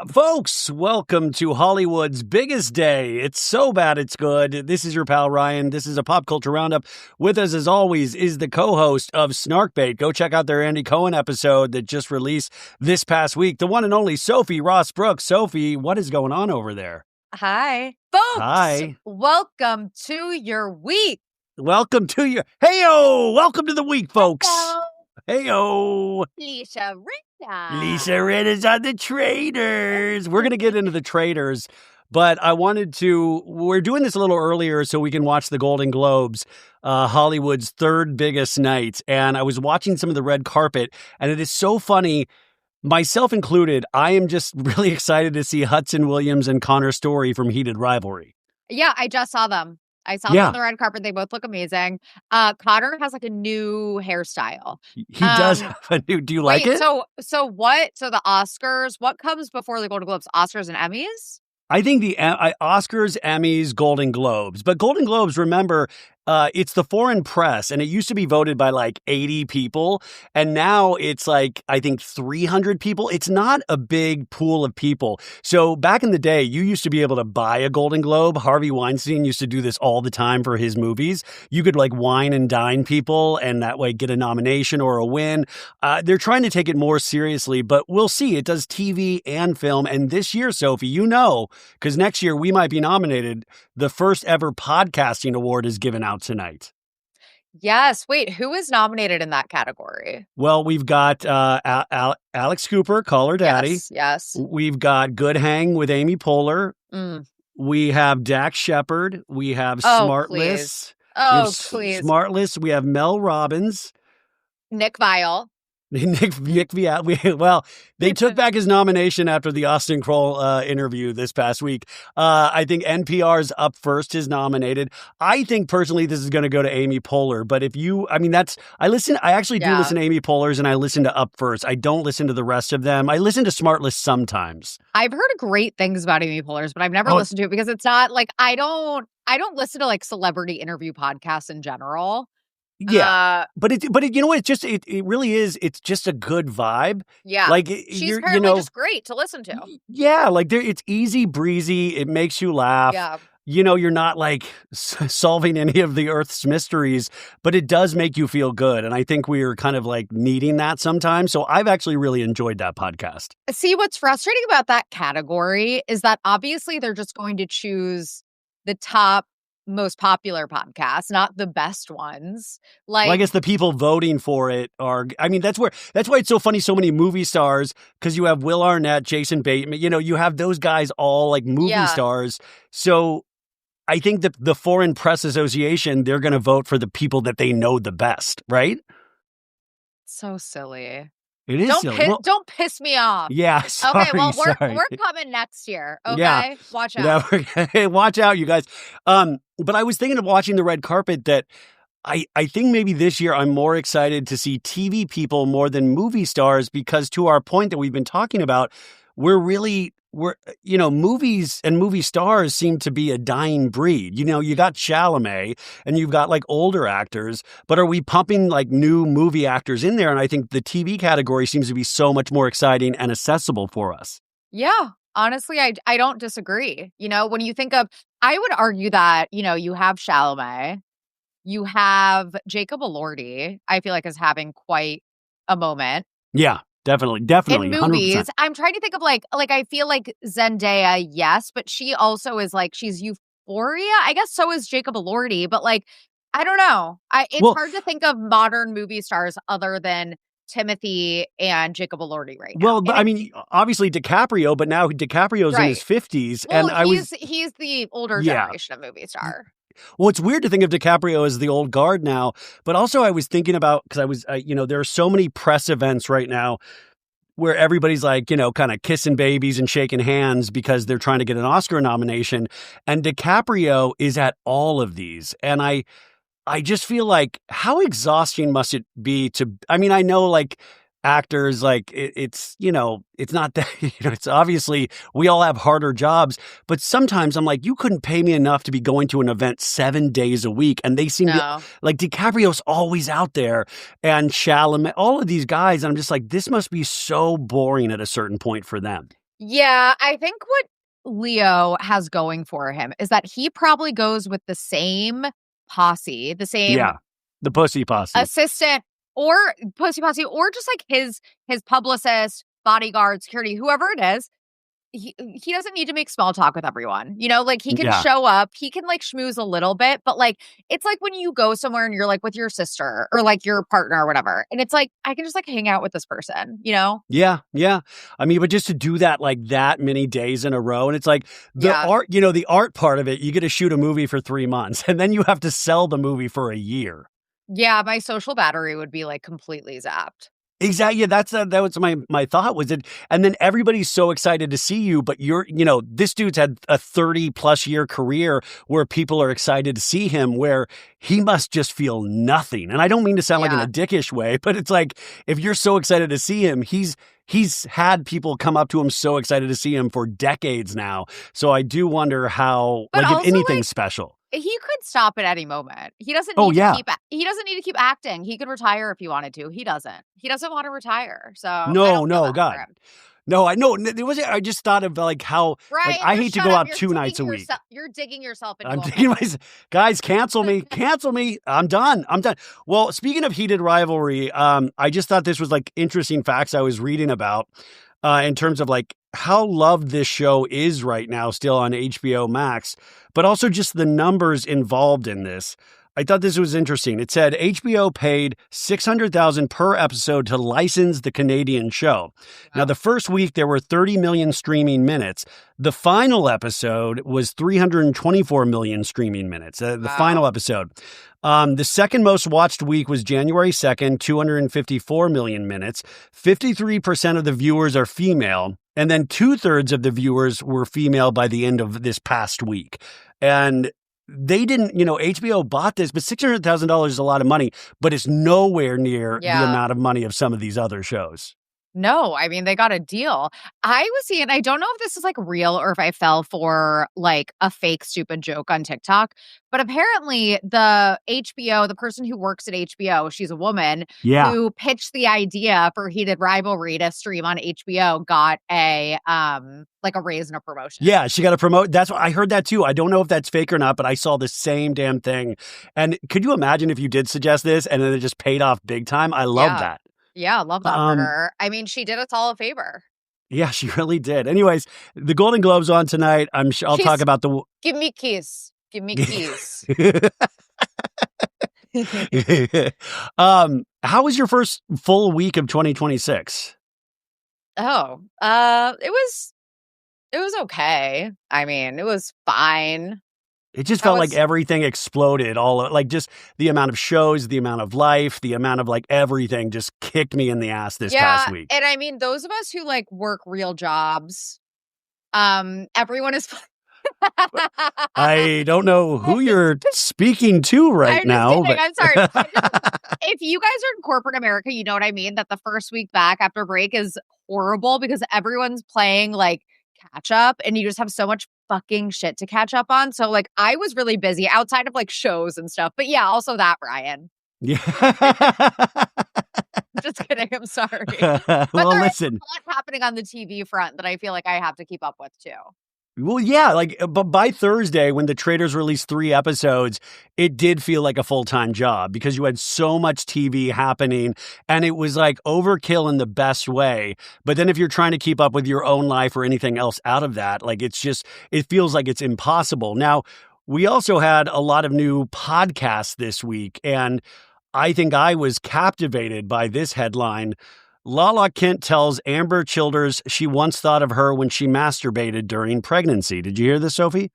Folks, welcome to Hollywood's biggest day. It's so bad it's good. This is your pal Ryan. This is a pop culture roundup. With us, as always, is the co-host of Snarkbait. Go check out their Andy Cohen episode that just released this past week. The one and only Sophie Ross Brooks. Sophie, what is going on over there? Hi. Folks, Hi. Welcome to your week. Welcome to your... Hey-o! Welcome to the week, folks. Hello. Hey-o! Lisa Rinna. Lisa Rinna's on the Traitors. We're going to get into the Traitors, but I wanted to... We're doing this a little earlier so we can watch the Golden Globes, Hollywood's third biggest night. And I was watching some of the red carpet, and it is so funny, myself included. I am just really excited to see Hudson Williams and Connor Story from Heated Rivalry. Yeah, I just saw them. I saw them on the red carpet. They both look amazing. Connor has like a new hairstyle. He does have a new... Do you like it? So what? So the Oscars, what comes before the Golden Globes? Oscars and Emmys? I think the Oscars, Emmys, Golden Globes. But Golden Globes, remember, it's the foreign press, and it used to be voted by like 80 people, and now it's like, I think 300 people. It's not a big pool of people. So back in the day, you used to be able to buy a Golden Globe. Harvey Weinstein used to do this all the time for his movies. You could like wine and dine people, and that way get a nomination or a win. They're trying to take it more seriously, but we'll see. It does TV and film, and this year, Sophie, you know, because next year we might be nominated, the first ever podcasting award is given out tonight. Yes. Wait, who is nominated in that category? Well, we've got Alex Cooper, Call Her Daddy. Yes. We've got Good Hang with Amy Poehler. We have Dax Shepard. We have Smartless. Please. Smartless. We have Mel Robbins. Nick Viall. Nick Viall. Well, they took back his nomination after the Austin Kroll interview this past week. I think NPR's Up First is nominated. I think personally this is going to go to Amy Poehler. But if you, I mean, I actually do listen to Amy Poehler's, and I listen to Up First. I don't listen to the rest of them. I listen to Smartless sometimes. I've heard great things about Amy Poehler's, but I've never listened to it because it's not like I don't listen to like celebrity interview podcasts in general. Yeah, but you know what? It really is. It's just a good vibe. Yeah, like she's apparently just great to listen to. Yeah, like it's easy breezy. It makes you laugh. Yeah, you know, you're not like solving any of the Earth's mysteries, but it does make you feel good. And I think we are kind of like needing that sometimes. So I've actually really enjoyed that podcast. See, what's frustrating about that category is that obviously they're just going to choose the top most popular podcasts, not the best ones. Like, well, I guess the people voting for it are, I mean, that's why it's so funny. So many movie stars, because you have Will Arnett, Jason Bateman, you know, you have those guys all like movie stars. So I think that the Foreign Press Association, they're going to vote for the people that they know the best, right? So silly. It is silly. Don't piss me off. Yeah, sorry, okay, well, we're coming next year, okay? Yeah. Watch out. Yeah, watch out, you guys. But I was thinking of watching the red carpet that I think maybe this year I'm more excited to see TV people more than movie stars because to our point that we've been talking about, movies and movie stars seem to be a dying breed. You know, you got Chalamet and you've got like older actors, but are we pumping like new movie actors in there? And I think the TV category seems to be so much more exciting and accessible for us. Yeah, honestly, I don't disagree. You know, when you think of, I would argue that, you know, you have Chalamet, you have Jacob Elordi, I feel like is having quite a moment. Yeah. Definitely. In movies, 100%. I'm trying to think of like I feel like Zendaya, yes, but she also is like, she's Euphoria. I guess so is Jacob Elordi, but like, I don't know. It's hard to think of modern movie stars other than Timothy and Jacob Elordi right now. Well, I mean, obviously DiCaprio, but now DiCaprio's in his 50s. Well, and he's the older generation of movie star. Well, it's weird to think of DiCaprio as the old guard now, but also I was thinking about, because there are so many press events right now where everybody's like, you know, kind of kissing babies and shaking hands because they're trying to get an Oscar nomination. And DiCaprio is at all of these. And I just feel like how exhausting must it be I mean, I know like actors, like it's, you know, it's not that, you know, it's obviously we all have harder jobs, but sometimes I'm like, you couldn't pay me enough to be going to an event 7 days a week. And they seem to, like DiCaprio's always out there and Chalamet, all of these guys. And I'm just like, this must be so boring at a certain point for them. Yeah, I think what Leo has going for him is that he probably goes with the same posse, the same the pussy posse. assistant or pussy posse, or just like his publicist, bodyguard, security, whoever it is. He doesn't need to make small talk with everyone. You know, like he can show up, he can like schmooze a little bit, but like it's like when you go somewhere and you're like with your sister or like your partner or whatever. And it's like I can just like hang out with this person, you know? Yeah. I mean, but just to do that like that many days in a row, and it's like the art, you know, the art part of it, you get to shoot a movie for 3 months and then you have to sell the movie for a year. Yeah, my social battery would be like completely zapped. Exactly. Yeah, that was my thought was it. And then everybody's so excited to see you, but this dude's had a 30+ year career where people are excited to see him, where he must just feel nothing. And I don't mean to sound like in a dickish way, but it's like, if you're so excited to see him, he's had people come up to him so excited to see him for decades now. So I do wonder how, but like, also, if anything's special. He could stop at any moment. He doesn't need he doesn't need to keep acting. He could retire if he wanted to. He doesn't. He doesn't want to retire. So no, God. No, I know. I just thought of like how I hate to go out 2 nights a week. You're digging yourself into I'm digging myself. Guys, cancel me. Cancel me. I'm done. Well, speaking of heated rivalry, I just thought this was like interesting facts I was reading about in terms of like how loved this show is right now still on HBO Max, but also just the numbers involved in this. I thought this was interesting. It said HBO paid $600,000 per episode to license the Canadian show. Wow. Now, the first week, there were 30 million streaming minutes. The final episode was 324 million streaming minutes, the final episode. The second most watched week was January 2nd, 254 million minutes. 53% of the viewers are female, and then 2/3 of the viewers were female by the end of this past week. And they didn't, HBO bought this, but $600,000 is a lot of money, but it's nowhere near the amount of money of some of these other shows. No, I mean, they got a deal. I was seeing, I don't know if this is like real or if I fell for like a fake stupid joke on TikTok, but apparently the person who works at HBO, she's a woman who pitched the idea for Heated Rivalry to stream on HBO, got a raise and a promotion. Yeah, she got a promote. That's what I heard that too. I don't know if that's fake or not, but I saw the same damn thing. And could you imagine if you did suggest this and then it just paid off big time? I love that. Yeah, I love that for her. I mean, she did us all a favor. Yeah, she really did. Anyways, the Golden Globes on tonight. I'm sure I'll talk about the... Give me keys. Give me keys. How was your first full week of 2026? Oh, it was okay. I mean, it was fine. It just felt like everything exploded. Like just the amount of shows, the amount of life, the amount of like everything just kicked me in the ass this past week. And I mean, those of us who like work real jobs, everyone is. I don't know who you're speaking to right now. But... I'm sorry. If you guys are in corporate America, you know what I mean? That the first week back after break is horrible because everyone's playing like catch up and you just have so much fucking shit to catch up on. So like I was really busy outside of like shows and stuff. But yeah, also that, Brian. Yeah. Just kidding. I'm sorry. Well, listen. There's a lot happening on the TV front that I feel like I have to keep up with too. Well, yeah, but by Thursday, when the traders released 3 episodes, it did feel like a full-time job because you had so much TV happening and it was like overkill in the best way. But then if you're trying to keep up with your own life or anything else out of that, like it feels like it's impossible. Now, we also had a lot of new podcasts this week, and I think I was captivated by this headline. Lala Kent tells Amber Childers she once thought of her when she masturbated during pregnancy. Did you hear this, Sophie?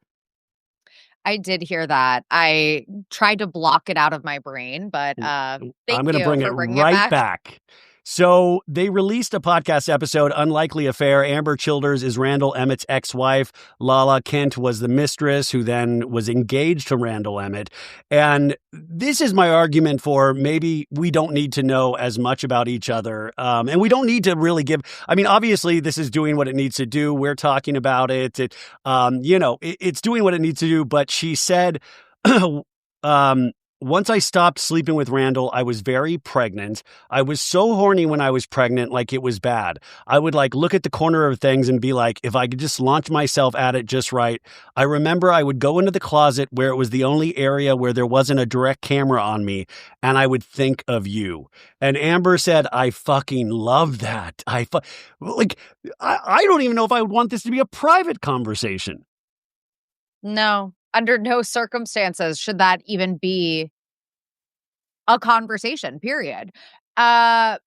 I did hear that. I tried to block it out of my brain, but I'm going to bring it right back. So they released a podcast episode, Unlikely Affair. Amber Childers is Randall Emmett's ex-wife. Lala Kent was the mistress who then was engaged to Randall Emmett. And this is my argument for maybe we don't need to know as much about each other. And we don't need to really obviously this is doing what it needs to do. We're talking about it. It's doing what it needs to do. But she said, once I stopped sleeping with Randall, I was very pregnant. I was so horny when I was pregnant, like it was bad. I would like look at the corner of things and be like, if I could just launch myself at it just right. I remember I would go into the closet where it was the only area where there wasn't a direct camera on me, and I would think of you. And Amber said, I fucking love that. I don't even know if I would want this to be a private conversation. No, under no circumstances should that even be a conversation, period. I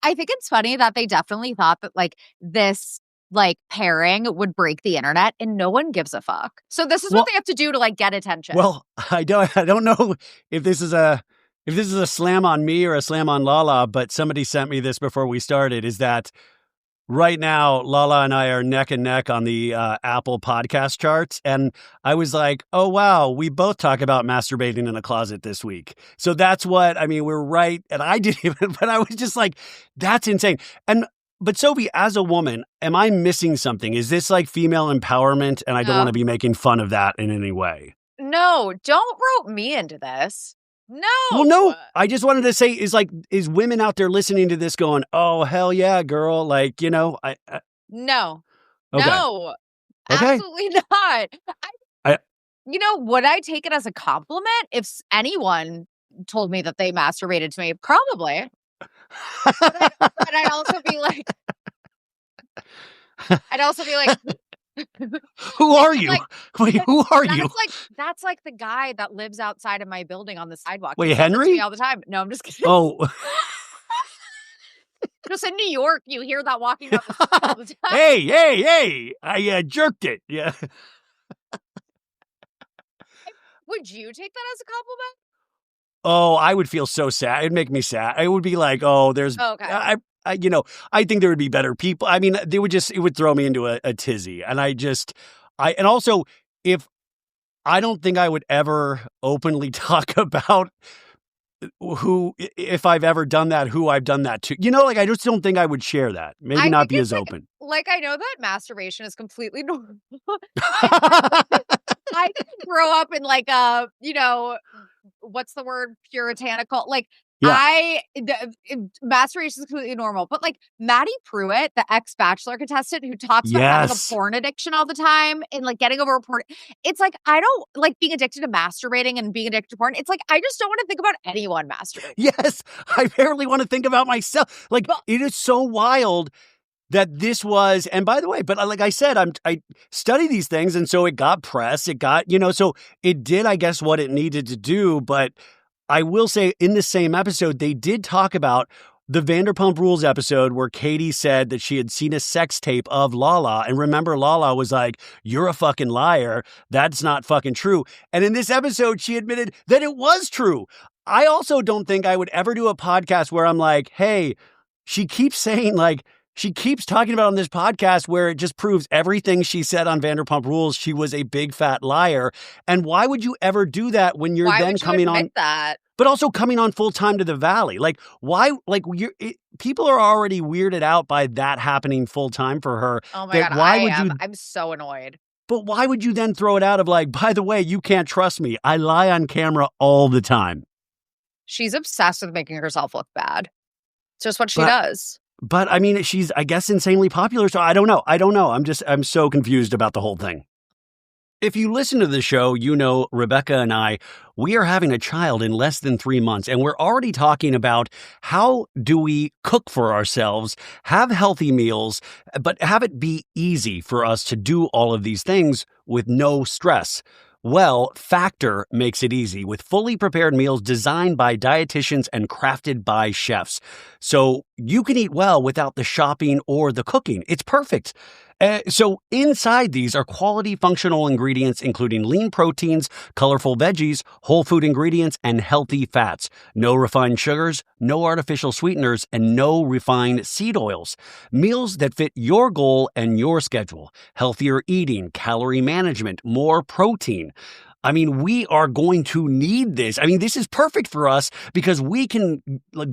think it's funny that they definitely thought that like this like pairing would break the internet, and no one gives a fuck. So this is what they have to do to like get attention. Well, I don't know if this is a slam on me or a slam on Lala, but somebody sent me this before we started, is that right now, Lala and I are neck and neck on the Apple podcast charts. And I was like, oh, wow, we both talk about masturbating in a closet this week. So that's what, I mean, we're right. And I didn't even, but I was just like, that's insane. But Sophie, as a woman, am I missing something? Is this like female empowerment? And I don't want to be making fun of that in any way. No, don't rope me into this. No. Well, no, I just wanted to say is women out there listening to this going, oh, hell yeah, girl. Like, you know, No. Okay. No. Okay. Absolutely not. Would I take it as a compliment if anyone told me that they masturbated to me? Probably. but I'd also be like, who are you? Wait, who are you? That's like the guy that lives outside of my building on the sidewalk. Wait, Henry? All the time. No, I'm just kidding. Oh. Just in New York, you hear that walking up the street all the time. Hey! I jerked it. Yeah. Would you take that as a compliment? Oh, I would feel so sad. It'd make me sad. I would be like, oh, there's. Okay. I think there would be better people. I mean, it would throw me into a tizzy. And and also, I don't think I would ever openly talk about if I've ever done that, who I've done that to. I just don't think I would share that. Maybe not be as open. I know that masturbation is completely normal. I didn't grow up in what's the word? Puritanical. Masturbation is completely normal. But Maddie Pruitt, the ex-Bachelor contestant who talks about having a porn addiction all the time and getting over a porn. It's I don't like being addicted to masturbating and being addicted to porn. It's I just don't want to think about anyone masturbating. Yes. I barely want to think about myself. It is so wild that this was, and by the way, but like I said, I study these things, and so it got press, it got, so it did, I guess, what it needed to do. But I will say, in the same episode, they did talk about the Vanderpump Rules episode where Katie said that she had seen a sex tape of Lala, and remember, Lala was like, "You're a fucking liar. That's not fucking true." And in this episode, she admitted that it was true. I also don't think I would ever do a podcast where I'm like, "Hey," she keeps saying she keeps talking about on this podcast where it just proves everything she said on Vanderpump Rules. She was a big fat liar. And why would you ever do that when you're then coming on that? But also coming on full time to the Valley? Why? People are already weirded out by that happening full time for her. Oh my God, I'm so annoyed. But why would you then throw it out of by the way, you can't trust me. I lie on camera all the time. She's obsessed with making herself look bad. It's just what she does. But I mean, she's, I guess, insanely popular. So I don't know. I'm so confused about the whole thing. If you listen to the show, Rebecca and we are having a child in less than 3 months, and we're already talking about how do we cook for ourselves, have healthy meals, but have it be easy for us to do all of these things with no stress. Well, Factor makes it easy with fully prepared meals designed by dietitians and crafted by chefs. So you can eat well without the shopping or the cooking. It's perfect. So inside these are quality functional ingredients, including lean proteins, colorful veggies, whole food ingredients, and healthy fats. No refined sugars, no artificial sweeteners, and no refined seed oils. Meals that fit your goal and your schedule. Healthier eating, calorie management, more protein. I mean, we are going to need this. I mean, this is perfect for us because we can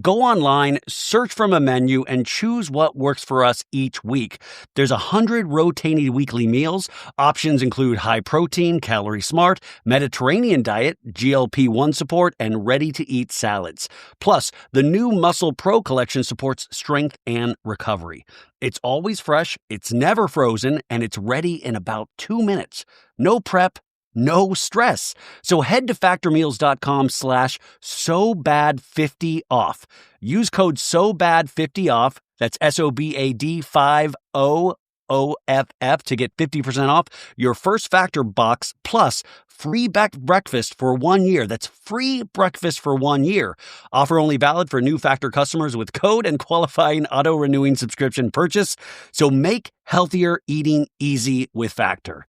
go online, search from a menu, and choose what works for us each week. There's 100 rotating weekly meals. Options include high protein, calorie smart, Mediterranean diet, GLP-1 support, and ready-to-eat salads. Plus, the new Muscle Pro collection supports strength and recovery. It's always fresh, it's never frozen, and it's ready in about 2 minutes. No prep, no stress. So head to factormeals.com/SOBAD50OFF. Use code SOBAD50OFF. That's SOBAD50OFF to get 50% off your first Factor box plus free breakfast for 1 year. That's free breakfast for 1 year. Offer only valid for new Factor customers with code and qualifying auto-renewing subscription purchase. So make healthier eating easy with Factor.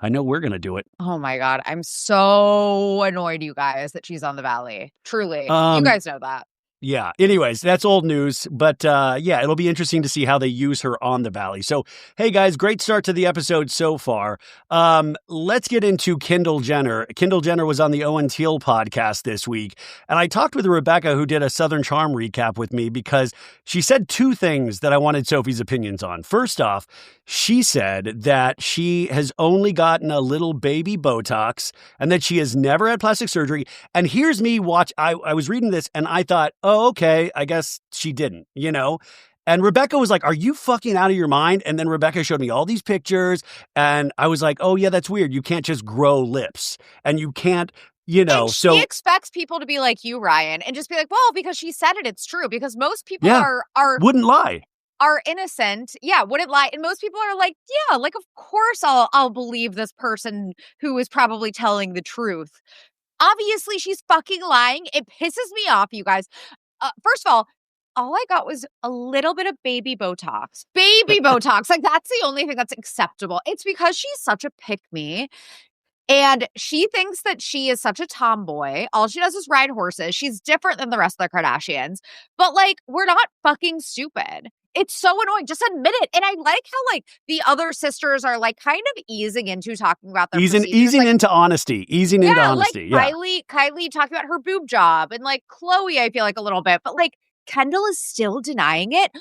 I know we're going to do it. Oh my God. I'm so annoyed, you guys, that she's on the Valley. Truly. You guys know that. Yeah. Anyways, that's old news. But yeah, it'll be interesting to see how they use her on the Valley. So, hey, guys, great start to the episode so far. Let's get into Kendall Jenner. Kendall Jenner was on the Owen Teal podcast this week. And I talked with Rebecca, who did a Southern Charm recap with me, because she said two things that I wanted Sophie's opinions on. First off, she said that she has only gotten a little baby Botox and that she has never had plastic surgery. And here's me I was reading this and I thought, oh, okay, I guess she didn't, you know? And Rebecca was like, are you fucking out of your mind? And then Rebecca showed me all these pictures and I was like, oh yeah, that's weird. You can't just grow lips and you can't, you know. And she expects people to be like you, Ryan, and just be like, well, because she said it, it's true. Because most people wouldn't lie. Are innocent, wouldn't lie, and most people are like, yeah, like of course I'll believe this person who is probably telling the truth. Obviously, she's fucking lying. It pisses me off, you guys. First of all I got was a little bit of baby Botox. Baby Botox, like that's the only thing that's acceptable. It's because she's such a pick-me. And she thinks that she is such a tomboy. All she does is ride horses. She's different than the rest of the Kardashians. But like, we're not fucking stupid. It's so annoying. Just admit it. And I like how like the other sisters are like kind of easing into talking about their easing like, into honesty. Easing into honesty. Like Kylie talking about her boob job, and like Chloe, I feel like a little bit, but like Kendall is still denying it.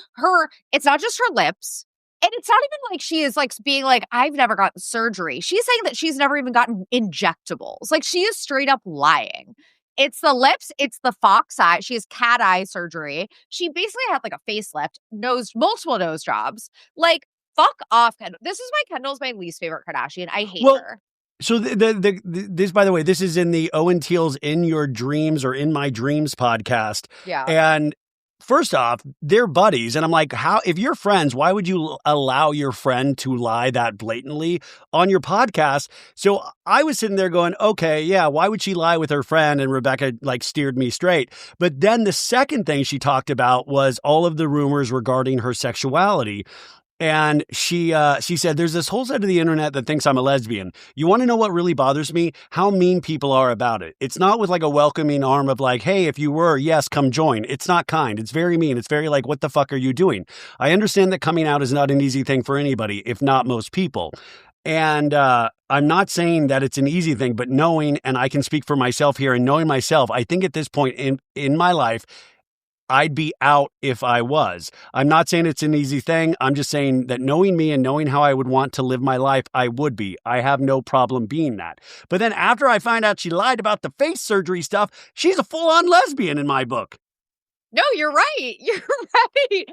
It's not just her lips. And it's not even like she is like being like, I've never gotten surgery. She's saying that she's never even gotten injectables. Like she is straight up lying. It's the lips. It's the fox eye. She has cat eye surgery. She basically had like a facelift, multiple nose jobs. Like, fuck off, Kendall. This is why Kendall's my least favorite Kardashian. I hate her. So this, by the way, this is in the Owen Teal's In Your Dreams or In My Dreams podcast. Yeah. And first off, they're buddies. And I'm like, if you're friends, why would you allow your friend to lie that blatantly on your podcast? So I was sitting there going, okay, yeah, why would she lie with her friend? And Rebecca like steered me straight. But then the second thing she talked about was all of the rumors regarding her sexuality. And she said, there's this whole side of the internet that thinks I'm a lesbian. You want to know what really bothers me? How mean people are about it. It's not with like a welcoming arm of like, hey, if you were, yes, come join. It's not kind. It's very mean. It's very like, what the fuck are you doing? I understand that coming out is not an easy thing for anybody, if not most people. And I'm not saying that it's an easy thing, but knowing, and I can speak for myself here and knowing myself, I think at this point in my life, I'd be out if I was. I'm not saying it's an easy thing. I'm just saying that knowing me and knowing how I would want to live my life, I would be. I have no problem being that. But then after I find out she lied about the face surgery stuff, she's a full-on lesbian in my book. No, you're right. You're right.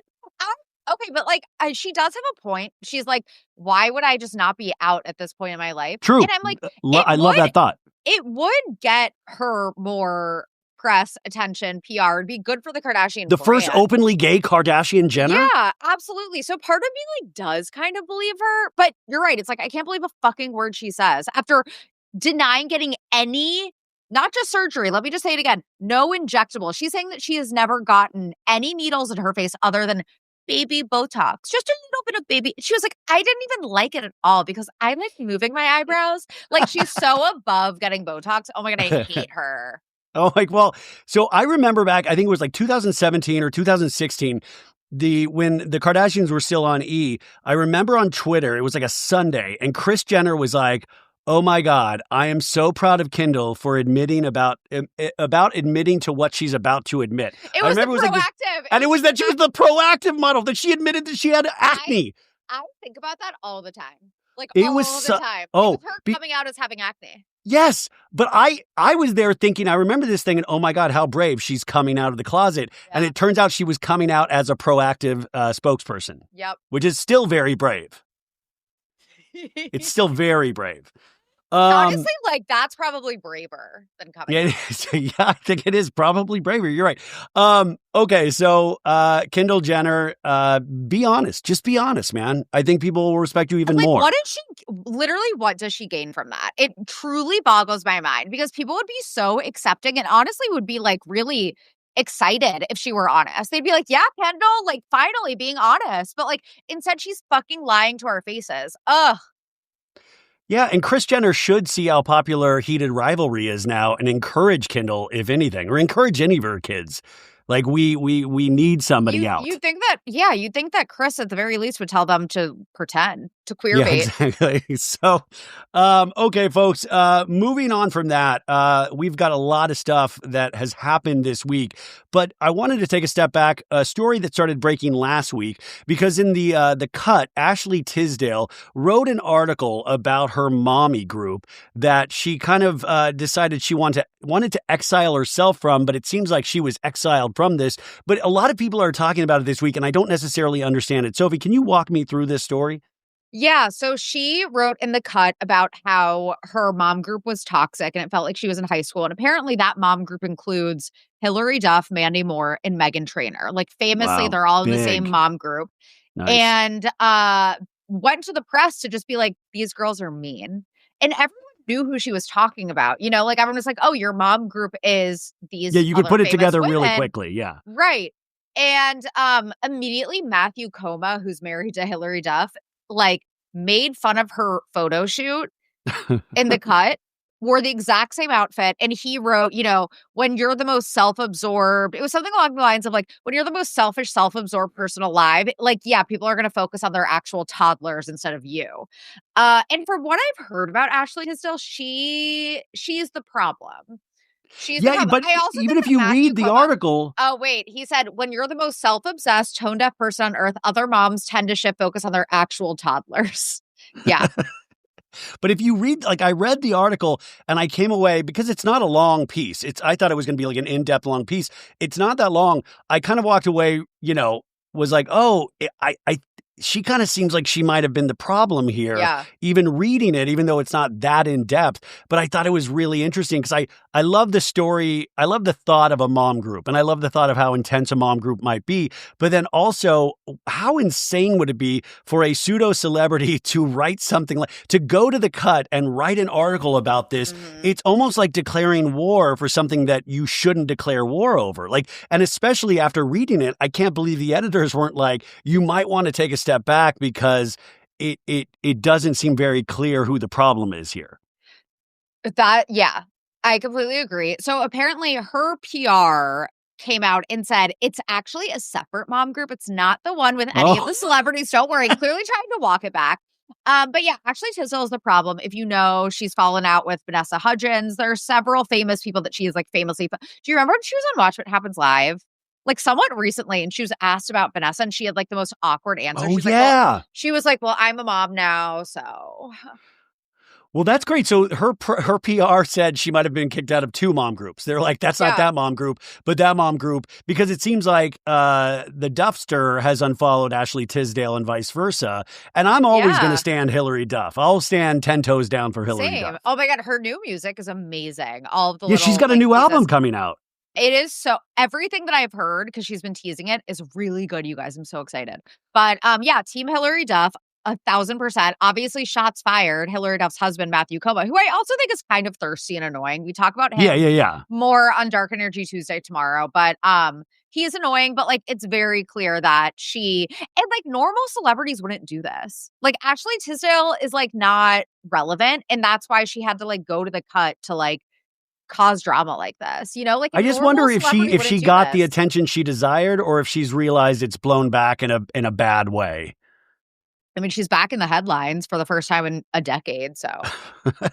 Okay, but like she does have a point. She's like, why would I just not be out at this point in my life? True. And I'm like, I love that thought. It would get her more press, attention, PR. It'd be good for the Kardashian The brand. First openly gay Kardashian Jenner? Yeah, absolutely. So part of me like does kind of believe her, but you're right. It's like, I can't believe a fucking word she says after denying getting any, not just surgery. Let me just say it again. No injectable. She's saying that she has never gotten any needles in her face other than baby Botox, just a little bit of baby. She was like, I didn't even like it at all because I like moving my eyebrows. Like she's so above getting Botox. Oh my God, I hate her. Oh, like, well, so I remember back, I think it was like 2017 or 2016, when the Kardashians were still on E, I remember on Twitter, it was like a Sunday, and Kris Jenner was like, Oh my God, I am so proud of Kendall for admitting about admitting to what she's about to admit. It was proactive. And it was that she was the proactive model, that she admitted that she had acne. I think about that all the time. Like it all was the time. Oh, it was her coming out as having acne. Yes, but I was there thinking, I remember this thing, and oh my God, how brave. She's coming out of the closet. Yeah. And it turns out she was coming out as a proactive spokesperson. Yep. Which is still very brave. It's still very brave. Honestly, like, that's probably braver than coming out. Yeah, I think it is probably braver. You're right. Okay, so Kendall Jenner, be honest. Just be honest, man. I think people will respect you even more. What does she gain from that? It truly boggles my mind, because people would be so accepting and honestly would be like really excited if she were honest. They'd be like, yeah, Kendall, like finally being honest. But like instead she's fucking lying to our faces. Ugh. Yeah, and Kris Jenner should see how popular heated rivalry is now and encourage Kendall, if anything, or encourage any of her kids. Like, we need somebody out. You think that Kris at the very least would tell them to pretend, to queerbait. Yeah, exactly. So, okay, folks, moving on from that, we've got a lot of stuff that has happened this week, but I wanted to take a step back, a story that started breaking last week, because in the Cut, Ashley Tisdale wrote an article about her mommy group that she kind of decided she wanted to exile herself from, but it seems like she was exiled from this. But a lot of people are talking about it this week, and I don't necessarily understand it. Sophie, can you walk me through this story? Yeah, so she wrote in the Cut about how her mom group was toxic and it felt like she was in high school. And apparently that mom group includes Hilary Duff, Mandy Moore, and Meghan Trainor. Like famously, they're all in the same mom group. Nice. And went to the press to just be like, these girls are mean. And everyone knew who she was talking about. You know, like everyone was like, oh, your mom group is these. Yeah, you could put it together really quickly. Yeah. Right. And immediately Matthew Coma, who's married to Hilary Duff, like made fun of her photo shoot in the Cut, wore the exact same outfit. And he wrote, you know, when you're the most self-absorbed, it was something along the lines of like, when you're the most selfish, self-absorbed person alive, like, yeah, people are going to focus on their actual toddlers instead of you. And from what I've heard about Ashley Tisdale, she's the problem. But I also even if you read the article. Oh, wait. He said, when you're the most self-obsessed, tone-deaf person on earth, other moms tend to shift focus on their actual toddlers. Yeah. But if you read, like I read the article and I came away, because it's not a long piece. I thought it was going to be like an in-depth long piece. It's not that long. I kind of walked away, you know, was like, oh, she kind of seems like she might have been the problem here, even reading it, even though it's not that in depth. But I thought it was really interesting because I love the story. I love the thought of a mom group, and I love the thought of how intense a mom group might be. But then also, how insane would it be for a pseudo celebrity to write something like, to go to the Cut and write an article about this? Mm-hmm. It's almost like declaring war for something that you shouldn't declare war over. Like, and especially after reading it, I can't believe the editors weren't like, you might want to take a step back because it doesn't seem very clear who the problem is here. Yeah, I completely agree. So apparently her PR came out and said it's actually a separate mom group. It's not the one with any of the celebrities. Don't worry. Clearly trying to walk it back. But yeah, Ashley Tisdale is the problem. If you know, she's fallen out with Vanessa Hudgens. There are several famous people that she is like famously. Do you remember when she was on Watch What Happens Live? Like somewhat recently, and she was asked about Vanessa, and she had like the most awkward answer. She was like, well, I'm a mom now, so. Well, that's great. So her PR said she might have been kicked out of 2 mom groups. They're like, that's not that mom group, but that mom group, because it seems like the Duffster has unfollowed Ashley Tisdale and vice versa. And I'm always going to stand Hilary Duff. I'll stand 10 toes down for Hilary Duff. Oh my God, her new music is amazing. All of the she's got a new album coming out. It is everything that I've heard, because she's been teasing it, is really good, you guys. I'm so excited. But Team Hilary Duff, 1,000%. Obviously, shots fired. Hilary Duff's husband, Matthew Coma, who I also think is kind of thirsty and annoying. We talk about him more on Dark Energy Tuesday tomorrow. But he is annoying, but like it's very clear that like normal celebrities wouldn't do this. Like Ashley Tisdale is like not relevant, and that's why she had to like go to the Cut to like cause drama like this, you know? Like I just wonder if she got the attention she desired, or if she's realized it's blown back in a bad way. I mean, she's back in the headlines for the first time in a decade. So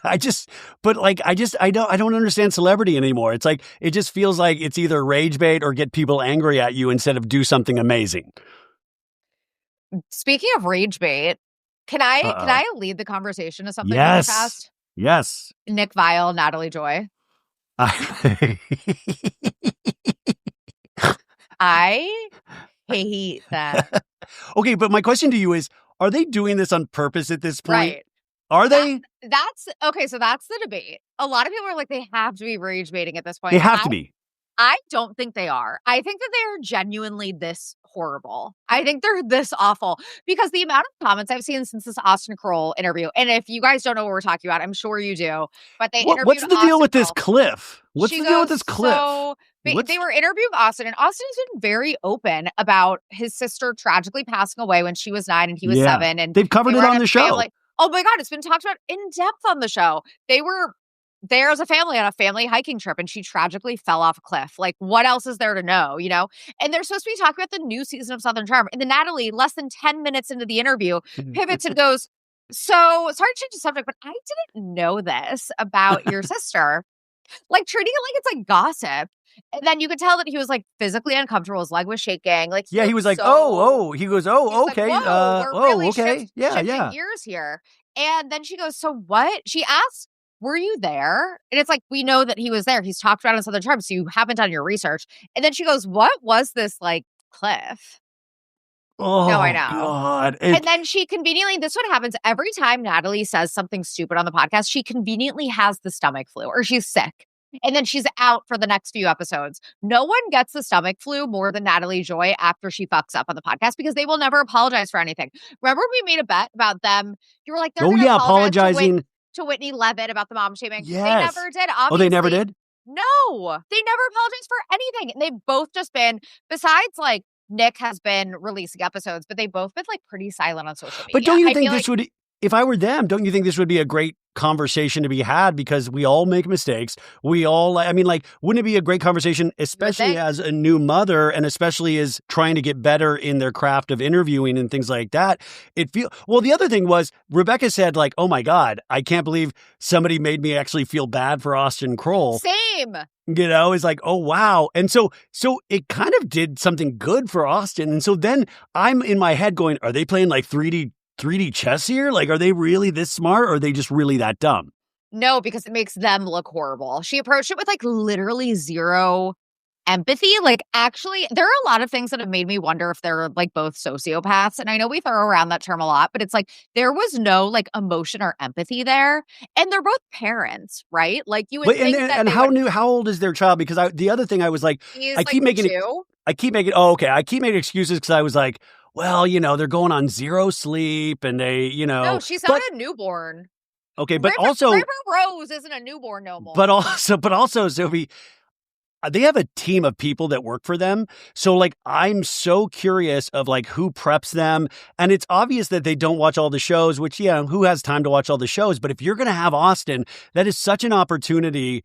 I don't understand celebrity anymore. It's like, it just feels like it's either rage bait or get people angry at you instead of do something amazing. Speaking of rage bait, can I lead the conversation to something really fast? Yes. Nick Viall, Natalie Joy. I hate that. Okay, but my question to you is, are they doing this on purpose at this point? Right. Are they? That's okay. So that's the debate. A lot of people are like, they have to be rage baiting at this point. They have to be. I don't think they are. I think that they are genuinely this horrible. I think they're this awful because the amount of comments I've seen since this Austin Kroll interview, and if you guys don't know what we're talking about, I'm sure you do, but they interviewed what's the Austin deal with Kroll. this cliff? What's the deal with this cliff? So they were interviewing Austin, and Austin has been very open about his sister tragically passing away when she was 9 and he was 7. And they've covered it on the show. Oh my God, it's been talked about in depth on the show. They were there as a family on a family hiking trip, and she tragically fell off a cliff. Like, what else is there to know, you know? And they're supposed to be talking about the new season of Southern Charm. And then Natalie, less than 10 minutes into the interview, pivots and goes, so sorry to change the subject, but I didn't know this about your sister. Like, treating it like it's like gossip. And then you could tell that he was like physically uncomfortable. His leg was shaking. Like, he was like, he goes, okay. Really okay. Shifting gears here. And then she goes, so what? She asks, were you there? And it's like, we know that he was there. He's talked about it in Southern Charm, so you haven't done your research. And then she goes, what was this like cliff? Oh, no, I know. God. And then she conveniently, this is what happens every time Natalie says something stupid on the podcast, she conveniently has the stomach flu or she's sick. And then she's out for the next few episodes. No one gets the stomach flu more than Natalie Joy after she fucks up on the podcast because they will never apologize for anything. Remember we made a bet about them? You were like, they're going to apologizing to Whitney Levitt about the mom shaming. Yes. They never did, obviously. Oh, they never did? No. They never apologized for anything. And they've both just been, besides like Nick has been releasing episodes, but they've both been like pretty silent on social media. But don't you think this would, if I were them, don't you think this would be a great conversation to be had because we all make mistakes. We all, I mean, like, wouldn't it be a great conversation, especially as a new mother and especially as trying to get better in their craft of interviewing and things like that? Well, the other thing was Rebecca said like, oh my God, I can't believe somebody made me actually feel bad for Austin Kroll. Same. You know, it's like, oh, wow. And so it kind of did something good for Austin. And so then I'm in my head going, are they playing like 3D chess here? Like, are they really this smart or are they just really that dumb? No, because it makes them look horrible. She approached it with like literally zero empathy. Like, actually, there are a lot of things that have made me wonder if they're like both sociopaths. And I know we throw around that term a lot, but it's like there was no like emotion or empathy there. And they're both parents, right? Like you would think that. And how old is their child? Because the other thing I was like, I keep making excuses because I was like, well, you know, they're going on zero sleep and they, you know. No, she's not a newborn. Okay, but also. River Rose isn't a newborn no more. But also, Sophie, they have a team of people that work for them. So, like, I'm so curious of, like, who preps them. And it's obvious that they don't watch all the shows, which, yeah, who has time to watch all the shows? But if you're going to have Austin, that is such an opportunity.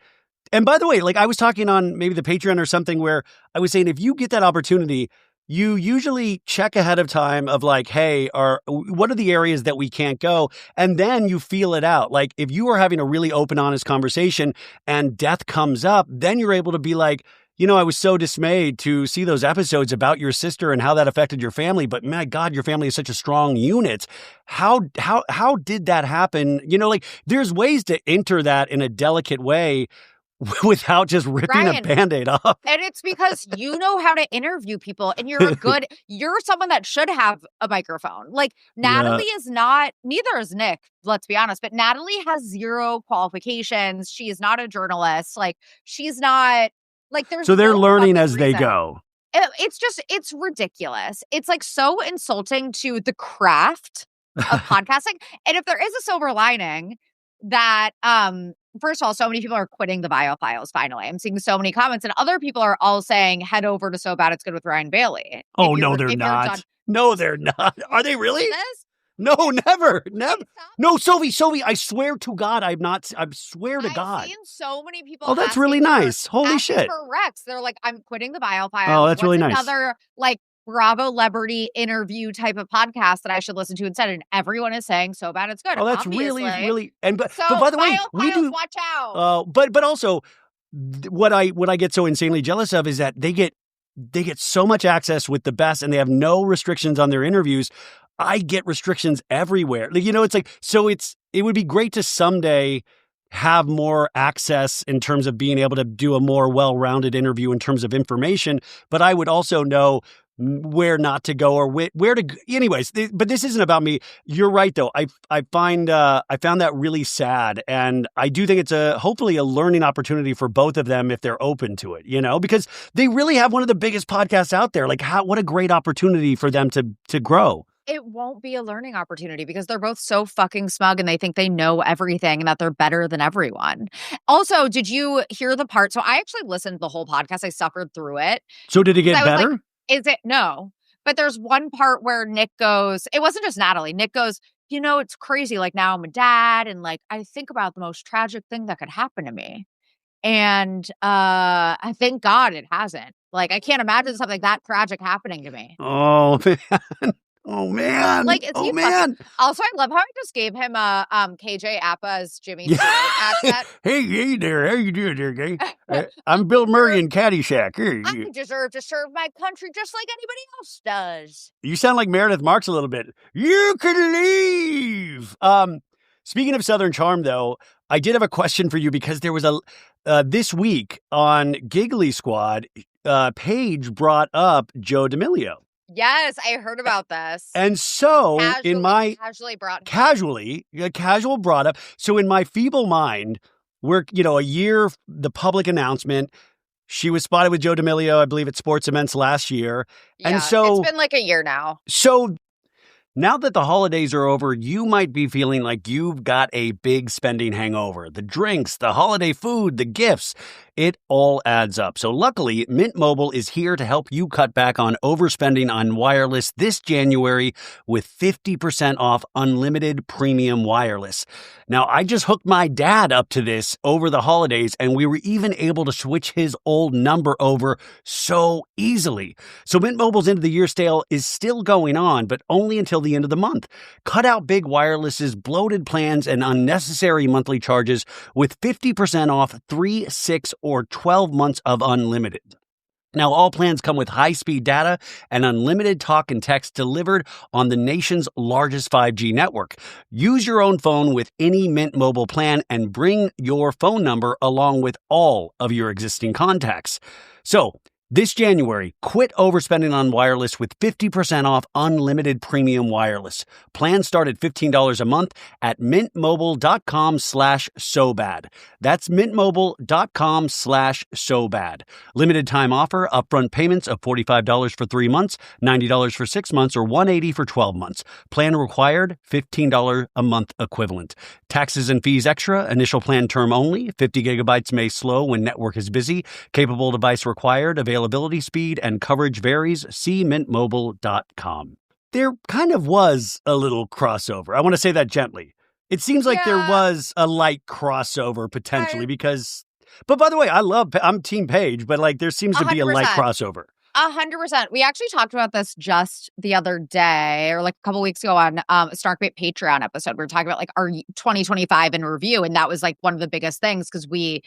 And by the way, like, I was talking on maybe the Patreon or something where I was saying, if you get that opportunity, you usually check ahead of time of like, hey, what are the areas that we can't go? And then you feel it out. Like if you are having a really open, honest conversation and death comes up, then you're able to be like, you know, I was so dismayed to see those episodes about your sister and how that affected your family. But my God, your family is such a strong unit. How did that happen? You know, like there's ways to enter that in a delicate way without just ripping a Band-Aid off. And it's because you know how to interview people and you're someone that should have a microphone. Like Natalie is not, neither is Nick, let's be honest, but Natalie has zero qualifications. She is not a journalist. Like she's not, like there's So they're learning as they go. It's ridiculous. It's like so insulting to the craft of podcasting. And if there is a silver lining that, first of all, so many people are quitting the Viall Files finally. I'm seeing so many comments, and other people are all saying, head over to So Bad It's Good with Ryan Bailey. Oh, no, they're not. No, they're not. Are they really? No, never. No, Sophie, I swear to God, I swear to God. I've seen so many people. Oh, that's really nice. Holy shit. For Rex. They're like, I'm quitting the Viall Files. Oh, that's really nice. Another, like, Bravo celebrity interview type of podcast that I should listen to instead. And everyone is saying so bad it's good. Oh, that's obviously. really. And but so by the way, we do watch out. But also, what I get so insanely jealous of is that they get so much access with the best, and they have no restrictions on their interviews. I get restrictions everywhere. It's like, so it would be great to someday have more access in terms of being able to do a more well-rounded interview in terms of information. But I would also know where not to go or where to. Anyways, but this isn't about me. You're right, though. I found that really sad, and I do think it's hopefully a learning opportunity for both of them if they're open to it. Because they really have one of the biggest podcasts out there. Like, what a great opportunity for them to grow. It won't be a learning opportunity because they're both so fucking smug and they think they know everything and that they're better than everyone. Also, did you hear the part? So I actually listened to the whole podcast. I suffered through it. So did it get better? Is it? No. But there's one part where Nick goes, it wasn't just Natalie. Nick goes, it's crazy. Like, now I'm a dad and like, I think about the most tragic thing that could happen to me. And I thank God it hasn't. Like, I can't imagine something that tragic happening to me. Oh, man. Oh, man. Like, oh, man. Also, I love how I just gave him a KJ Appa's Jimmy Stewart accent. Hey there. How you doing there, guy? I'm Bill Murray in Caddyshack. I deserve to serve my country just like anybody else does. You sound like Meredith Marks a little bit. You can leave. Speaking of Southern Charm, though, I did have a question for you because there was this week on Giggly Squad, Paige brought up Joe D'Amelio. Yes, I heard about this. And so casual brought up. So in my feeble mind, we're, a year, the public announcement, she was spotted with Joe D'Amelio, I believe at sports events last year. Yeah, and so it's been like a year now. So now that the holidays are over, you might be feeling like you've got a big spending hangover. The drinks, the holiday food, the gifts, it all adds up. So luckily, Mint Mobile is here to help you cut back on overspending on wireless this January with 50% off unlimited premium wireless. Now, I just hooked my dad up to this over the holidays, and we were even able to switch his old number over so easily. So Mint Mobile's end of the year sale is still going on, but only until the end of the month. Cut out big wireless's bloated plans and unnecessary monthly charges with 50% off 3, 6, or 12 months of unlimited. Now, all plans come with high-speed data and unlimited talk and text delivered on the nation's largest 5G network. Use your own phone with any Mint Mobile plan and bring your phone number along with all of your existing contacts. So, this January, quit overspending on wireless with 50% off unlimited premium wireless. Plans start at $15 a month at mintmobile.com/sobad. That's mintmobile.com/sobad. Limited time offer, upfront payments of $45 for 3 months, $90 for 6 months, or $180 for 12 months. Plan required, $15 a month equivalent. Taxes and fees extra, initial plan term only, 50 gigabytes may slow when network is busy, capable device required, availability, speed, and coverage varies. See mintmobile.com. There kind of was a little crossover. I want to say that gently. It seems like there was a light crossover potentially because, but by the way, I'm Team Paige, but like there seems to be a light crossover. 100%. We actually talked about this just the other day or like a couple weeks ago on a Snarkbait Patreon episode. We were talking about like our 2025 in review. And that was like one of the biggest things because we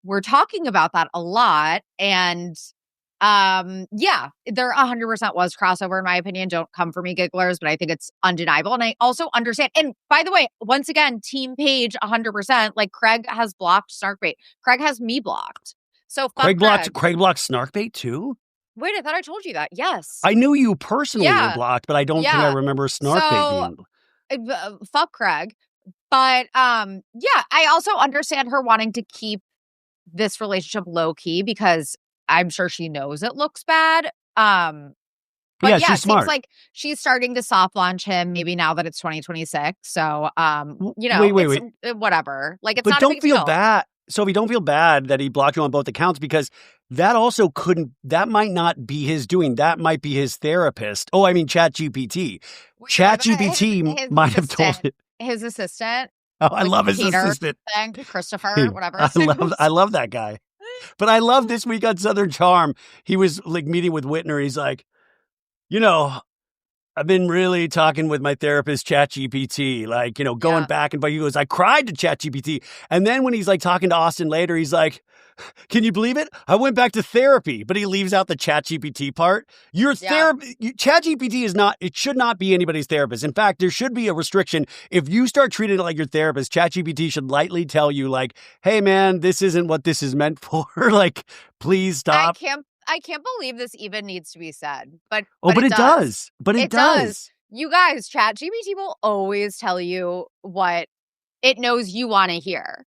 were talking about that a lot. And there 100% was crossover in my opinion. Don't come for me, gigglers, but I think it's undeniable. And I also understand. And by the way, once again, Team Paige 100%. Like Craig has blocked Snarkbait. Craig has me blocked. So Craig blocked Snarkbait too? Wait, I thought I told you that. Yes. I knew you personally were blocked, but I don't think I remember Snarkbait being fuck Craig. But I also understand her wanting to keep this relationship low key because I'm sure she knows it looks bad. But she's it smart. Seems like she's starting to soft launch him maybe now that it's 2026. So, wait. Whatever. Like, it's but not don't a big feel deal. bad. Sophie, don't feel bad that he blocked you on both accounts because that also that might not be his doing. That might be his therapist. Oh, I mean, ChatGPT. ChatGPT might have told it. His assistant. Oh, I love his assistant. Christopher, whatever. I love that guy. But I love this week on Southern Charm. He was like meeting with Whitner. He's like, you know, I've been really talking with my therapist, ChatGPT, like, going back and forth. He goes, I cried to ChatGPT. And then when he's like talking to Austin later, he's like, can you believe it? I went back to therapy, but he leaves out the ChatGPT part. Your ChatGPT is not, it should not be anybody's therapist. In fact, there should be a restriction. If you start treating it like your therapist, ChatGPT should lightly tell you like, hey man, this isn't what this is meant for. Like, please stop. I can't believe this even needs to be said, but it does. But it does. You guys, ChatGPT will always tell you what it knows you want to hear.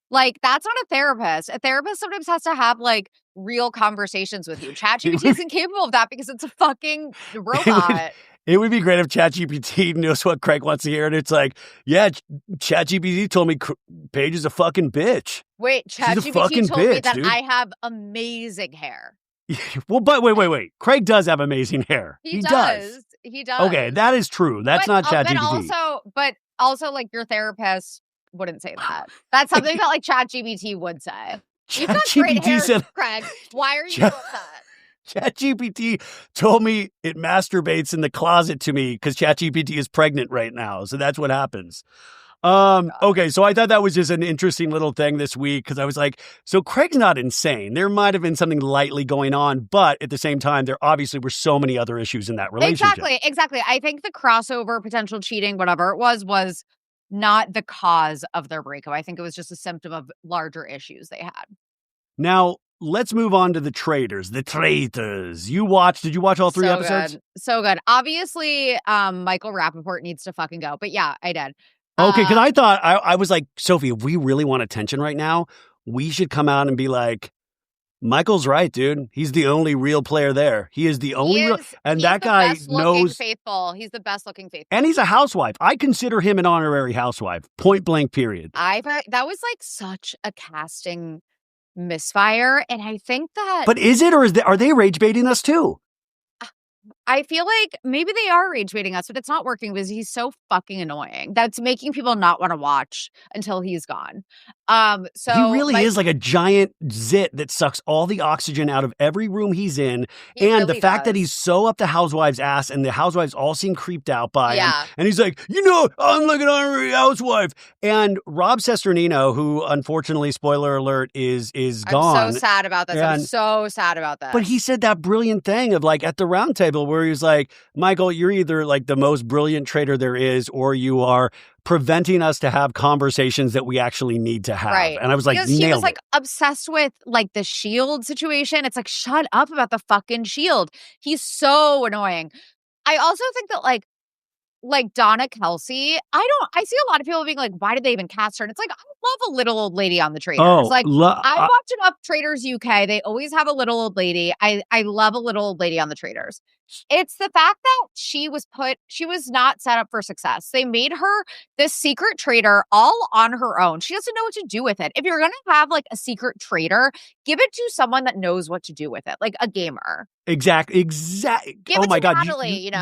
Like, that's not a therapist. A therapist sometimes has to have like real conversations with you. ChatGPT isn't capable of that because it's a fucking robot. It would be great if ChatGPT knows what Craig wants to hear, and it's like, yeah, ChatGPT told me Paige is a fucking bitch. Wait, ChatGPT told me that I have amazing hair. Well, but wait. Craig does have amazing hair. He does. He does. Okay, that is true. That's not ChatGPT. But also, like, your therapist wouldn't say that. That's something that, like, ChatGPT would say. You've got great hair, Craig. Why are you doing that? ChatGPT told me it masturbates in the closet to me because ChatGPT is pregnant right now. So that's what happens. Okay, so I thought that was just an interesting little thing this week because I was like, so Craig's not insane. There might have been something lightly going on, but at the same time, there obviously were so many other issues in that relationship. Exactly. I think the crossover, potential cheating, whatever it was not the cause of their breakup. I think it was just a symptom of larger issues they had. Now, let's move on to the traitors. The traitors. Did you watch all 3 episodes? So good. Obviously, Michael Rappaport needs to fucking go. But yeah, I did. Okay, because I thought, I was like, Sophie, if we really want attention right now, we should come out and be like, Michael's right, dude. He's the only real player there. He is the only real, and that guy knows. Faithful. He's the best looking faithful. And he's a housewife. I consider him an honorary housewife. Point blank, period. That was like such a casting misfire, and I think that. But is it, or are they rage baiting us too? I feel like maybe they are rage baiting us, but it's not working because he's so fucking annoying. That's making people not want to watch until he's gone. So he really is like a giant zit that sucks all the oxygen out of every room he's in. And really the fact that he's so up the housewives' ass and the housewives all seem creeped out by him. And he's like, I'm like an honorary housewife. And Rob Cesternino, who unfortunately, spoiler alert, is gone. I'm so sad about this. I'm so sad about that. But he said that brilliant thing of like at the round table where he was like, Michael, you're either like the most brilliant traitor there is, or you are preventing us to have conversations that we actually need to have. Right. And I was like, because he was like obsessed with like the Shield situation. It's like, shut up about the fucking Shield. He's so annoying. I also think that like Donna Kelce, I see a lot of people being like, why did they even cast her? And it's like, I love a little old lady on the Traitors. I watch enough Traitors UK. They always have a little old lady. I love a little old lady on the Traitors. It's the fact that she was not set up for success. They made her this secret traitor all on her own. She doesn't know what to do with it. If you're going to have like a secret traitor, give it to someone that knows what to do with it, like a gamer. Exactly. Give it to Natalie,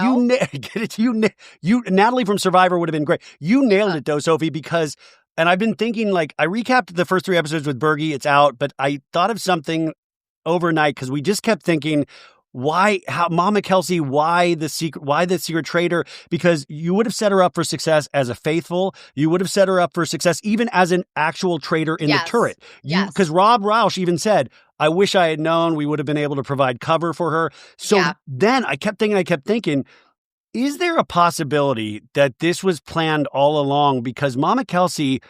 Natalie from Survivor would have been great. You nailed it though, Sophie, because, and I've been thinking like, I recapped the first 3 episodes with Bergie. It's out, but I thought of something overnight because we just kept thinking, Mama Kelce, why the secret traitor? Because you would have set her up for success as a faithful. You would have set her up for success even as an actual traitor in the turret. Because Rob Roush even said, I wish I had known we would have been able to provide cover for her. So then I kept thinking, is there a possibility that this was planned all along because Mama Kelce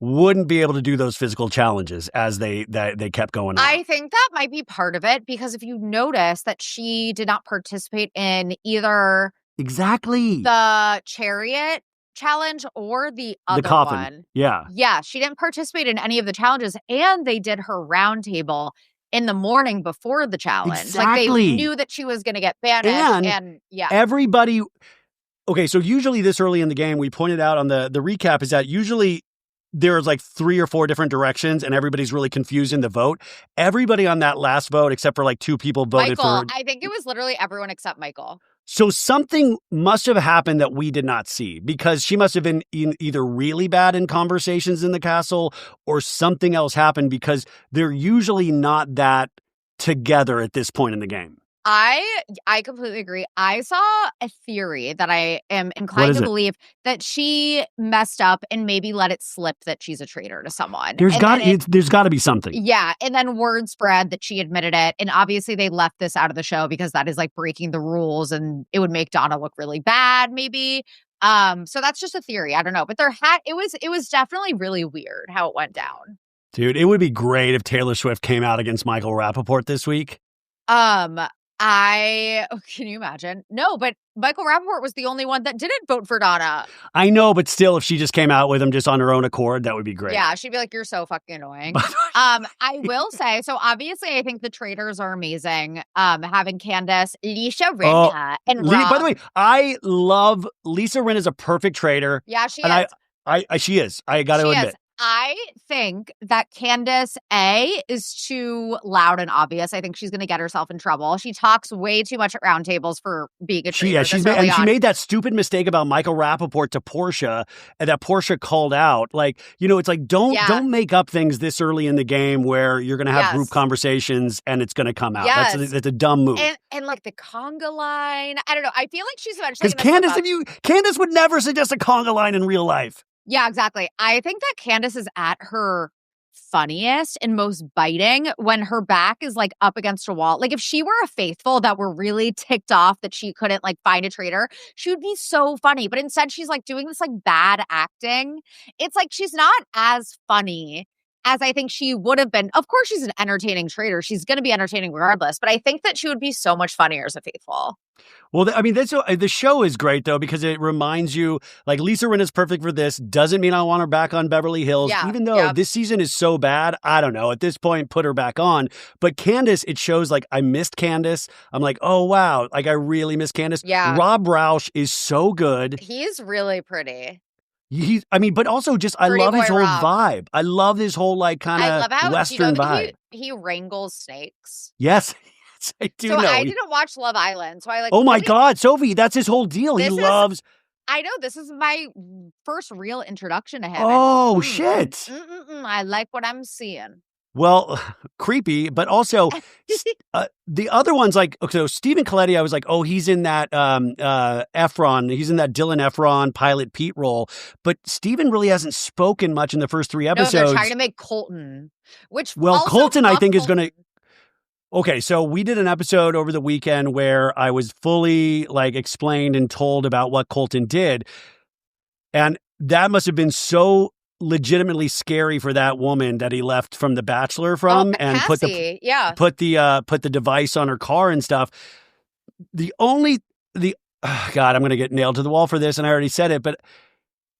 wouldn't be able to do those physical challenges as they kept going on? I think that might be part of it because if you notice that she did not participate in either the chariot challenge or the other one. Yeah, she didn't participate in any of the challenges, and they did her round table in the morning before the challenge. Like they knew that she was going to get banished, and everybody. Okay, so usually this early in the game, we pointed out on the recap is that usually there's like 3 or 4 different directions and everybody's really confused in the vote. Everybody on that last vote, except for like 2 people voted for. I think it was literally everyone except Michael. So something must have happened that we did not see because she must have been either really bad in conversations in the castle or something else happened because they're usually not that together at this point in the game. I completely agree. I saw a theory that I am inclined to believe that she messed up and maybe let it slip that she's a traitor to someone. There's got to be something. Yeah, and then word spread that she admitted it, and obviously they left this out of the show because that is like breaking the rules, and it would make Donna look really bad, maybe. So that's just a theory. I don't know, but it was definitely really weird how it went down. Dude, it would be great if Taylor Swift came out against Michael Rappaport this week. Can you imagine? No, but Michael Rappaport was the only one that didn't vote for Donna. I know, but still, if she just came out with him just on her own accord, that would be great. Yeah, she'd be like, you're so fucking annoying. I will say, so obviously I think the traitors are amazing. Having Candace, Lisa Rinna, and Rob. By the way, I love Lisa Rinna is a perfect traitor. Yeah, she is. She is. I got to admit. I think that Candace, is too loud and obvious. I think she's going to get herself in trouble. She talks way too much at roundtables for being a traitor. She made that stupid mistake about Michael Rappaport to Portia, and that Portia called out. Like, it's like, don't make up things this early in the game where you're going to have group conversations and it's going to come out. Yes. That's a dumb move. And like the conga line, I don't know. I feel like she's eventually because Candace would never suggest a conga line in real life. Yeah, exactly. I think that Candace is at her funniest and most biting when her back is like up against a wall. Like if she were a faithful that were really ticked off that she couldn't like find a traitor, she would be so funny. But instead she's like doing this like bad acting. It's like she's not as funny as I think she would have been. Of course she's an entertaining traitor. She's going to be entertaining regardless. But I think that she would be so much funnier as a faithful. Well, I mean, the show is great, though, because it reminds you, like, Lisa Rinna is perfect for this. Doesn't mean I want her back on Beverly Hills. Yeah, even though this season is so bad, I don't know. At this point, put her back on. But Candace, it shows, like, I missed Candace. I'm like, oh, wow. Like, I really miss Candace. Yeah. Rob Roush is so good. He's really pretty. But also just, I love his whole vibe. I love his whole, like, kind of Western vibe. He wrangles snakes. Yes. I do know. I didn't watch Love Island, so I like. Oh my God, Sophie, that's his whole deal. I know, this is my first real introduction to him. Oh shit! I like what I'm seeing. Well, creepy, but also the other ones, like, okay, so Stephen Colletti, I was like, oh, he's in that Efron, he's in that Dylan Efron Pilot Pete role, but Stephen really hasn't spoken much in the first 3 episodes. No, they're trying to make Colton, Colton, I think, is going to. Okay, so we did an episode over the weekend where I was fully like explained and told about what Colton did. And that must have been so legitimately scary for that woman that he left from The Bachelor from and put the device on her car and stuff. God, I'm going to get nailed to the wall for this, and I already said it, but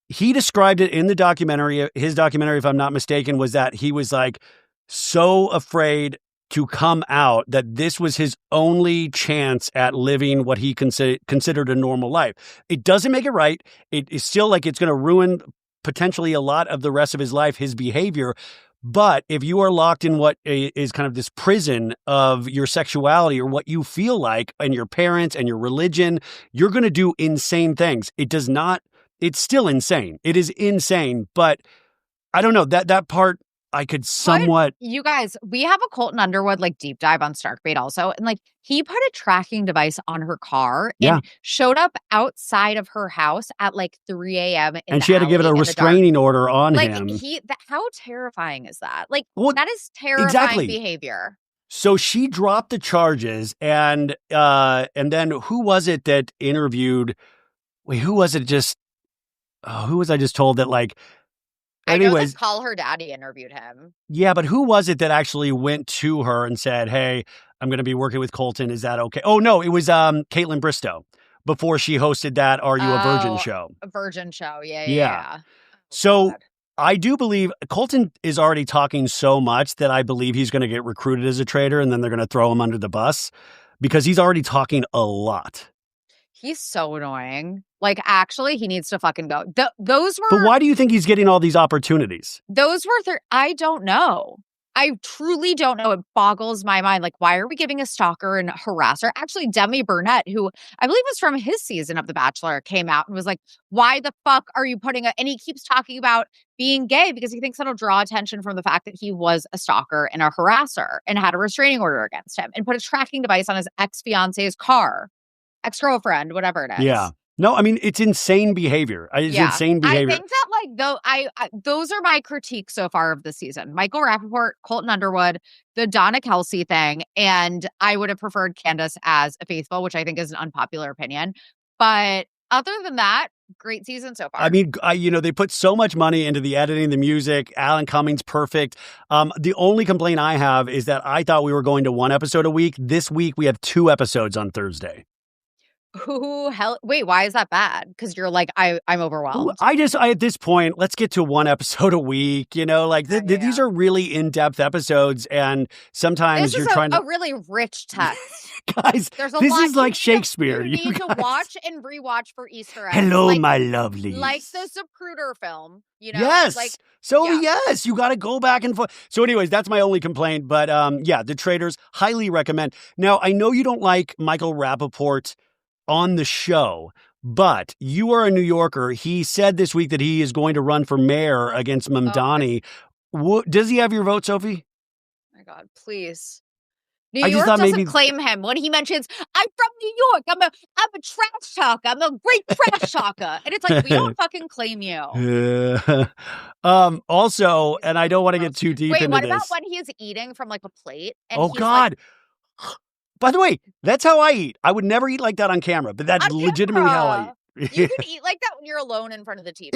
he described it in the documentary. His documentary, if I'm not mistaken, was that he was like so afraid to come out that this was his only chance at living what he considered a normal life. It doesn't make it right. It is still like it's going to ruin potentially a lot of the rest of his life, his behavior. But if you are locked in what is kind of this prison of your sexuality or what you feel like and your parents and your religion, you're going to do insane things. It's still insane. It is insane. But I don't know, that part, I could somewhat. But you guys, we have a Colton Underwood like deep dive on Starkbait also. And like he put a tracking device on her car and showed up outside of her house at like 3 a.m. And she had to give it a restraining order on him. How terrifying is that? Like, that is terrifying behavior. So she dropped the charges and then who was it that interviewed? Wait, who was it who was I just told that like, anyways, I know that Call Her Daddy interviewed him. Yeah, but who was it that actually went to her and said, hey, I'm going to be working with Colton. Is that okay? Oh, no, it was Caitlin Bristow before she hosted that Are You a Virgin show. A Virgin show, yeah. So I do believe Colton is already talking so much that I believe he's going to get recruited as a traitor and then they're going to throw him under the bus because he's already talking a lot. He's so annoying. Like, actually, he needs to fucking go. Those were. But why do you think he's getting all these opportunities? Those were. I don't know. I truly don't know. It boggles my mind. Like, why are we giving a stalker and harasser? Actually, Demi Burnett, who I believe was from his season of The Bachelor, came out and was like, why the fuck are you putting and he keeps talking about being gay because he thinks that'll draw attention from the fact that he was a stalker and a harasser and had a restraining order against him and put a tracking device on his ex-fiance's car, ex-girlfriend, whatever it is. Yeah. No, I mean, it's insane behavior. It's insane behavior. I think that, like, though, I those are my critiques so far of the season. Michael Rappaport, Colton Underwood, the Donna Kelce thing, and I would have preferred Candace as a faithful, which I think is an unpopular opinion. But other than that, great season so far. I mean, they put so much money into the editing, the music. Alan Cummings, perfect. The only complaint I have is that I thought we were going to 1 episode a week. This week, we have 2 episodes on Thursday. Wait, why is that bad? Because you're like, I'm overwhelmed. At this point, let's get to 1 episode a week, these are really in-depth episodes, and sometimes you're trying to... a really rich text. Guys, this is like Shakespeare. You need to watch and rewatch for Easter eggs. Hello, my lovelies. Like the Zapruder film, Yes. Yes, you got to go back and forth. So anyways, that's my only complaint, but The Traitors, highly recommend. Now, I know you don't like Michael Rappaport on the show, but you are a New Yorker. He said this week that he is going to run for mayor against Mamdani. Does he have your vote, Sophie? Oh my God, please. New York doesn't claim him. When he mentions, I'm from New York, I'm a trash talker, I'm a great trash talker. And it's like, we don't fucking claim you. Also, and I don't want to get too deep into this. Wait, what about when he is eating from like a plate? And God. By the way, that's how I eat. I would never eat like that on camera, but that's legitimately how I eat. You can eat like that when you're alone in front of the TV.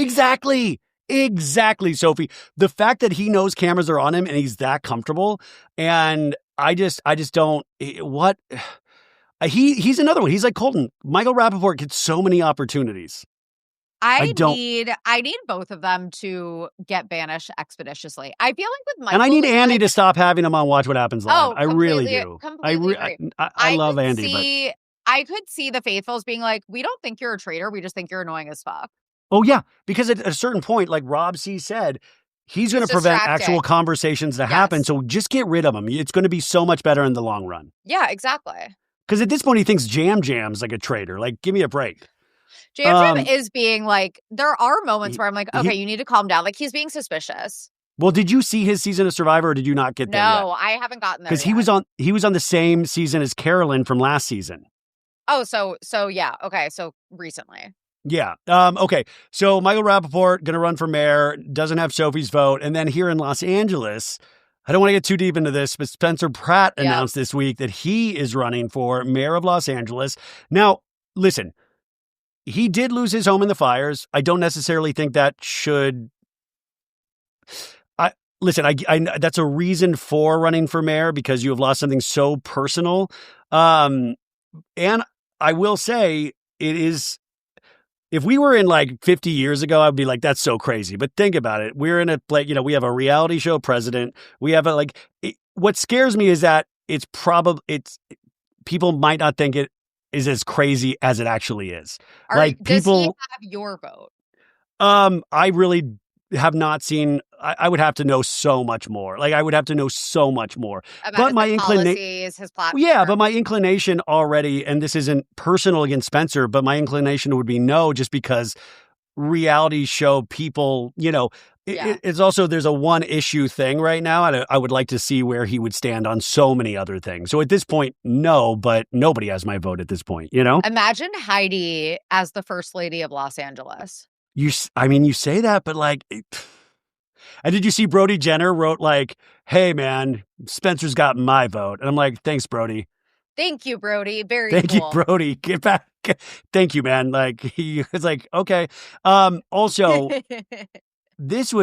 Exactly, Sophie. The fact that he knows cameras are on him and he's that comfortable, and I just don't. What? He's another one. He's like Colton. Michael Rappaport gets so many opportunities. I need both of them to get banished expeditiously. I feel like with Michael, and I need Andy to stop having him on Watch What Happens Live. I really do. Completely agree. I love Andy. I could see the faithfuls being like, we don't think you're a traitor. We just think you're annoying as fuck. Oh, yeah. Because at a certain point, like Rob C. said, he's going to prevent actual conversations to happen. So just get rid of him. It's going to be so much better in the long run. Yeah, exactly. Because at this point, he thinks Jam's like a traitor. Like, give me a break. Jam is being like, there are moments where I'm like, okay, you need to calm down. Like, he's being suspicious. Well, did you see his season of Survivor, or did you not get there yet? No, I haven't gotten there because he was on the same season as Carolyn from last season. Oh, so yeah. Okay, so recently. Yeah. Okay. So Michael Rappaport going to run for mayor, doesn't have Sophie's vote, and then here in Los Angeles, I don't want to get too deep into this, but Spencer Pratt announced this week that he is running for mayor of Los Angeles. Now, listen. He did lose his home in the fires. I don't necessarily think that should... I that's a reason for running for mayor because you have lost something so personal. And I will say it is... If we were in like 50 years ago, I'd be like, that's so crazy. But think about it. We're in we have a reality show president. We have what scares me is that people might not think it is as crazy as it actually is. Does he have your vote? I really have not seen. I would have to know so much more. Like I would have to know so much more. About my inclination, his platform. Yeah, but my inclination already, and this isn't personal against Spencer, but my inclination would be no, just because reality show people, it's also, there's a one issue thing right now. And I would like to see where he would stand on so many other things. So at this point, no, but nobody has my vote at this point, Imagine Heidi as the first lady of Los Angeles. You say that, but like, and did you see Brody Jenner wrote like, hey man, Spencer's got my vote. And I'm like, thanks, Brody. Thank you, Brody. Thank you, Brody. Get back. Thank you, man. Like he was like, okay. Also, this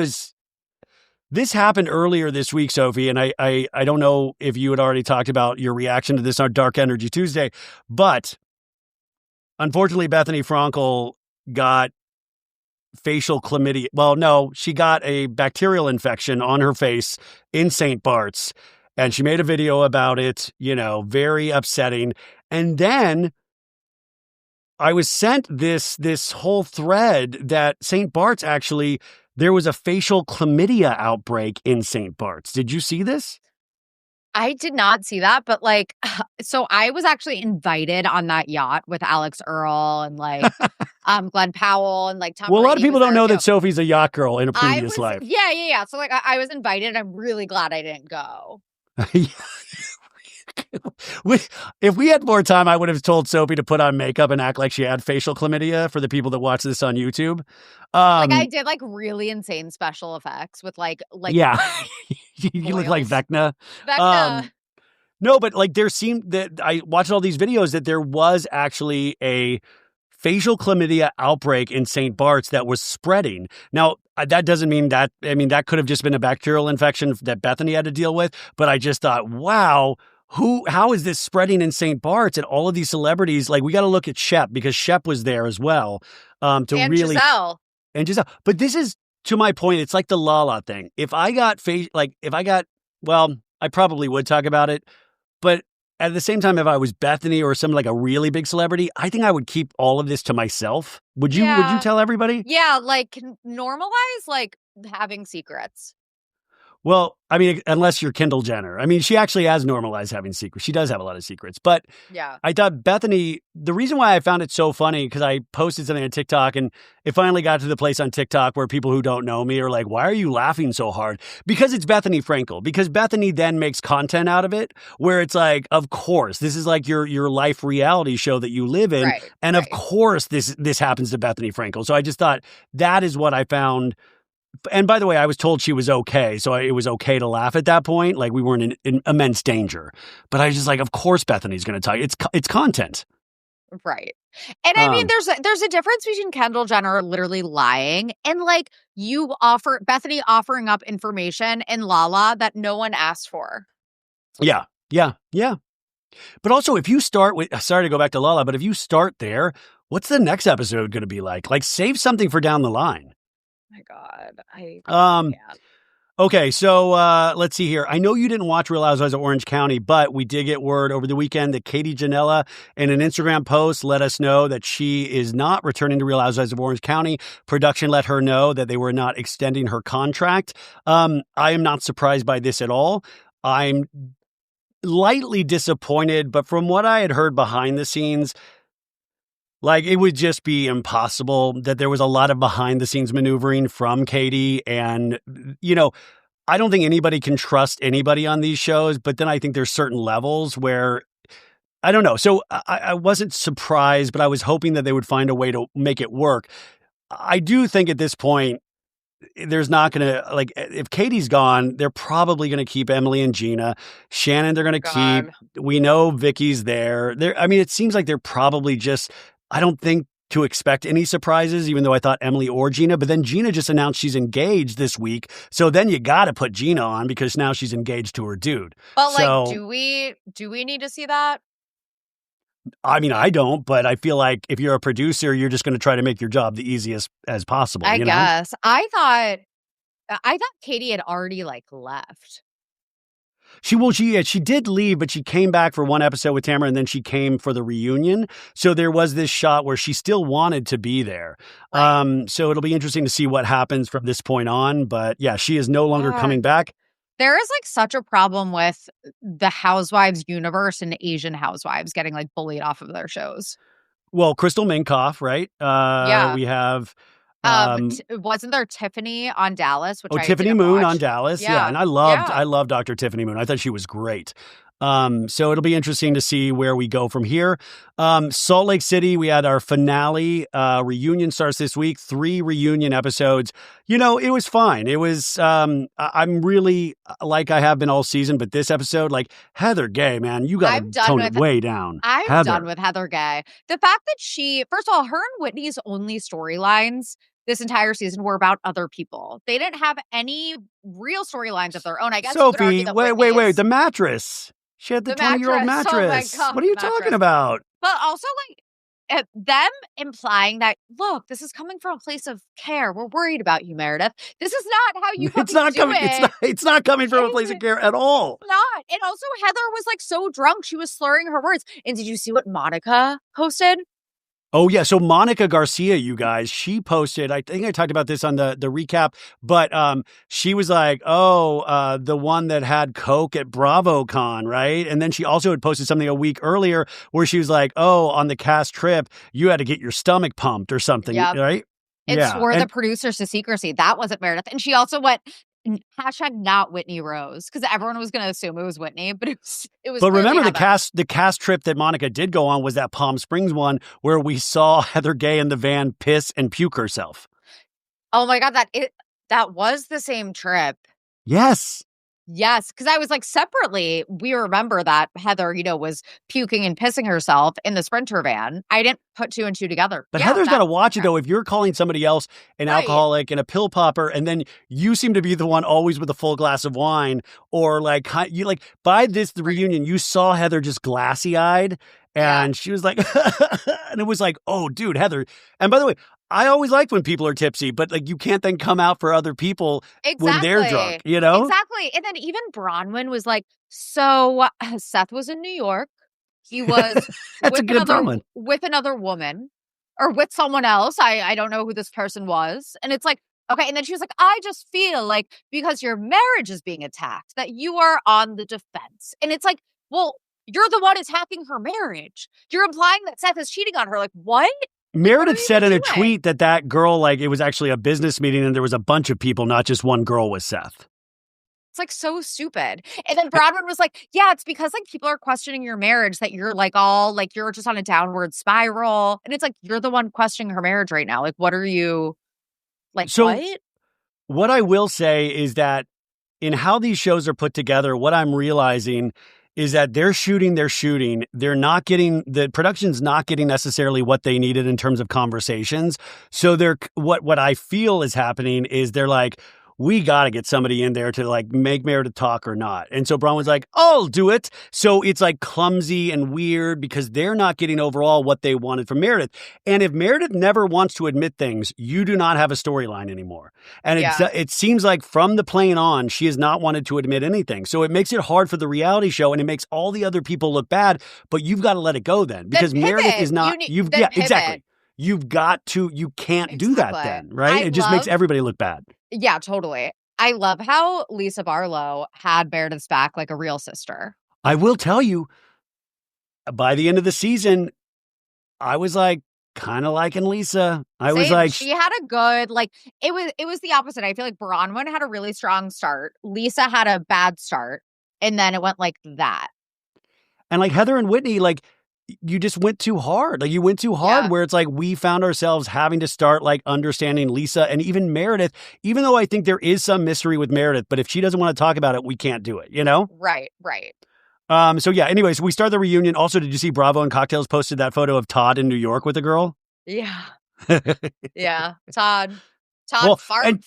happened earlier this week, Sophie, and I don't know if you had already talked about your reaction to this on Dark Energy Tuesday, but unfortunately, Bethenny Frankel got facial chlamydia. Well, no, she got a bacterial infection on her face in St. Bart's, and she made a video about it, very upsetting. And then I was sent this whole thread that St. Bart's actually, there was a facial chlamydia outbreak in St. Bart's. Did you see this? I did not see that, but like, so I was actually invited on that yacht with Alex Earl and like Glenn Powell and like Tom. Well, a lot of Brady people was don't there know too. that Sophie's a yacht girl in a previous life. Yeah. So like, I was invited. I'm really glad I didn't go. If we had more time, I would have told Sophie to put on makeup and act like she had facial chlamydia for the people that watch this on YouTube. Like I did like really insane special effects with like yeah, you look like Vecna. No, but like there seemed that I watched all these videos that there was actually a facial chlamydia outbreak in St. Bart's that was spreading. Now, that doesn't mean that, I mean, that could have just been a bacterial infection that Bethenny had to deal with. But I just thought, wow, how is this spreading in St. Bart's? And all of these celebrities, like we got to look at Shep because Shep was there as well. Giselle. And Giselle. But this is, to my point, it's like the Lala thing. Well, I probably would talk about it. But at the same time, if I was Bethenny or some like a really big celebrity, I think I would keep all of this to myself. Would you tell everybody? Yeah, like normalize like having secrets. Well, I mean, unless you're Kendall Jenner. I mean, she actually has normalized having secrets. She does have a lot of secrets. But yeah, I thought Bethenny, the reason why I found it so funny, because I posted something on TikTok and it finally got to the place on TikTok where people who don't know me are like, why are you laughing so hard? Because it's Bethenny Frankel. Because Bethenny then makes content out of it where it's like, of course, this is like your life reality show that you live in. Right, and of course, this happens to Bethenny Frankel. So I just thought that is what I found. And by the way, I was told she was okay. So it was okay to laugh at that point. Like we weren't in immense danger. But I was just like, of course Bethenny's going to tell you. It's content. Right. And I mean, there's a difference between Kendall Jenner literally lying and like Bethenny offering up information in Lala that no one asked for. Yeah. But also if you start with, sorry to go back to Lala, but if you start there, what's the next episode going to be like? Like save something for down the line. My God, I can't. Okay, so let's see here. I know you didn't watch Real Housewives of Orange County, but we did get word over the weekend that Katie Ginella in an Instagram post let us know that she is not returning to Real Housewives of Orange County. Production let her know that they were not extending her contract. I am not surprised by this at all. I'm lightly disappointed, but from what I had heard behind the scenes, like, it would just be impossible that there was a lot of behind-the-scenes maneuvering from Katie. And, you know, I don't think anybody can trust anybody on these shows. But then I think there's certain levels where, I don't know. So I wasn't surprised, but I was hoping that they would find a way to make it work. I do think at this point, there's not going to, like, if Katie's gone, they're probably going to keep Emily and Gina. Shannon, they're going to keep. We know Vicky's there. I mean, it seems like they're probably just... I don't think to expect any surprises, even though I thought Emily or Gina. But then Gina just announced she's engaged this week. So then you got to put Gina on because now she's engaged to her dude. But like, do we need to see that? I mean, I don't, but I feel like if you're a producer, you're just going to try to make your job the easiest as possible. I guess. I thought Katie had already like left. She did leave, but she came back for one episode with Tamara, and then she came for the reunion. So there was this shot where she still wanted to be there. Right. So it'll be interesting to see what happens from this point on. But yeah, she is no longer coming back. There is like such a problem with the Housewives universe and Asian housewives getting like bullied off of their shows. Well, Crystal Minkoff, right? Yeah. We have... wasn't there Tiffany on Dallas? Which Tiffany Moon on Dallas. Yeah. And I loved Dr. Tiffany Moon. I thought she was great. So it'll be interesting to see where we go from here. Salt Lake City, we had our finale. Reunion starts this week. 3 reunion episodes. You know, it was fine. It was, I'm really, like I have been all season, but this episode, like, Heather Gay, man, you got to tone it way down. I'm done with Heather Gay. The fact that first of all, her and Whitney's only storylines this entire season were about other people. They didn't have any real storylines of their own. I guess Sophie, wait. The mattress. She had the 20-year-old mattress. Oh my God, what are you talking about? But also, like, them implying that, look, this is coming from a place of care. We're worried about you, Meredith. This is not how you It's not coming from a place of care at all. Not. And also, Heather was, like, so drunk, she was slurring her words. And did you see what Monica posted? Oh, yeah. So Monica Garcia, you guys, she posted, I think I talked about this on the recap, but she was like, the one that had Coke at BravoCon, right? And then she also had posted something a week earlier where she was like, on the cast trip, you had to get your stomach pumped or something, right? It swore the producers to secrecy. That wasn't Meredith. And she also went, hashtag not Whitney Rose, because everyone was going to assume it was Whitney, but it was. But remember, the cast trip that Monica did go on was that Palm Springs one where we saw Heather Gay in the van piss and puke herself. Oh my God, that was the same trip. Yes. Yes, because I was like, separately, we remember that Heather, was puking and pissing herself in the Sprinter van. I didn't put two and two together. But Heather's got to watch it, though. If you're calling somebody else an alcoholic and a pill popper, and then you seem to be the one always with a full glass of wine, or by the reunion, you saw Heather just glassy-eyed, and she was like, and it was like, oh, dude, Heather. And by the way, I always like when people are tipsy, but you can't then come out for other people when they're drunk, Exactly. And then even Bronwyn was like, so Seth was in New York. He was with another woman or with someone else. I don't know who this person was. And it's like, okay. And then she was like, I just feel like because your marriage is being attacked, that you are on the defense. And it's like, well, you're the one attacking her marriage. You're implying that Seth is cheating on her. Like, what? Meredith said in a tweet that girl, it was actually a business meeting and there was a bunch of people, not just one girl with Seth. It's like so stupid. And then Bronwyn was like, yeah, it's because people are questioning your marriage that you're you're just on a downward spiral. And it's like, you're the one questioning her marriage right now. Like, what are you what? What I will say is that in how these shows are put together, what I'm realizing is that they're shooting. They're not getting, the production's not getting necessarily what they needed in terms of conversations. So what I feel is happening is they're like, we got to get somebody in there to make Meredith talk or not. And so Bronwyn's like, I'll do it. So it's clumsy and weird because they're not getting overall what they wanted from Meredith. And if Meredith never wants to admit things, you do not have a storyline anymore. And it seems like from the plane on, she has not wanted to admit anything. So it makes it hard for the reality show and it makes all the other people look bad, but you've got to let it go then because Meredith is not, exactly. You've got to, you can't do that then, right? It just makes everybody look bad. Yeah, totally. I love how Lisa Barlow had Meredith's back like a real sister. I will tell you, by the end of the season, I was kind of liking Lisa. She had a good, it was the opposite. I feel like Bronwyn had a really strong start. Lisa had a bad start. And then it went like that. And Heather and Whitney, you just went too hard. You went too hard where it's we found ourselves having to start understanding Lisa and even Meredith, even though I think there is some mystery with Meredith, but if she doesn't want to talk about it, we can't do it, Right. Anyways, we start the reunion. Also, did you see Bravo and Cocktails posted that photo of Todd in New York with a girl? Yeah. Yeah. Todd farting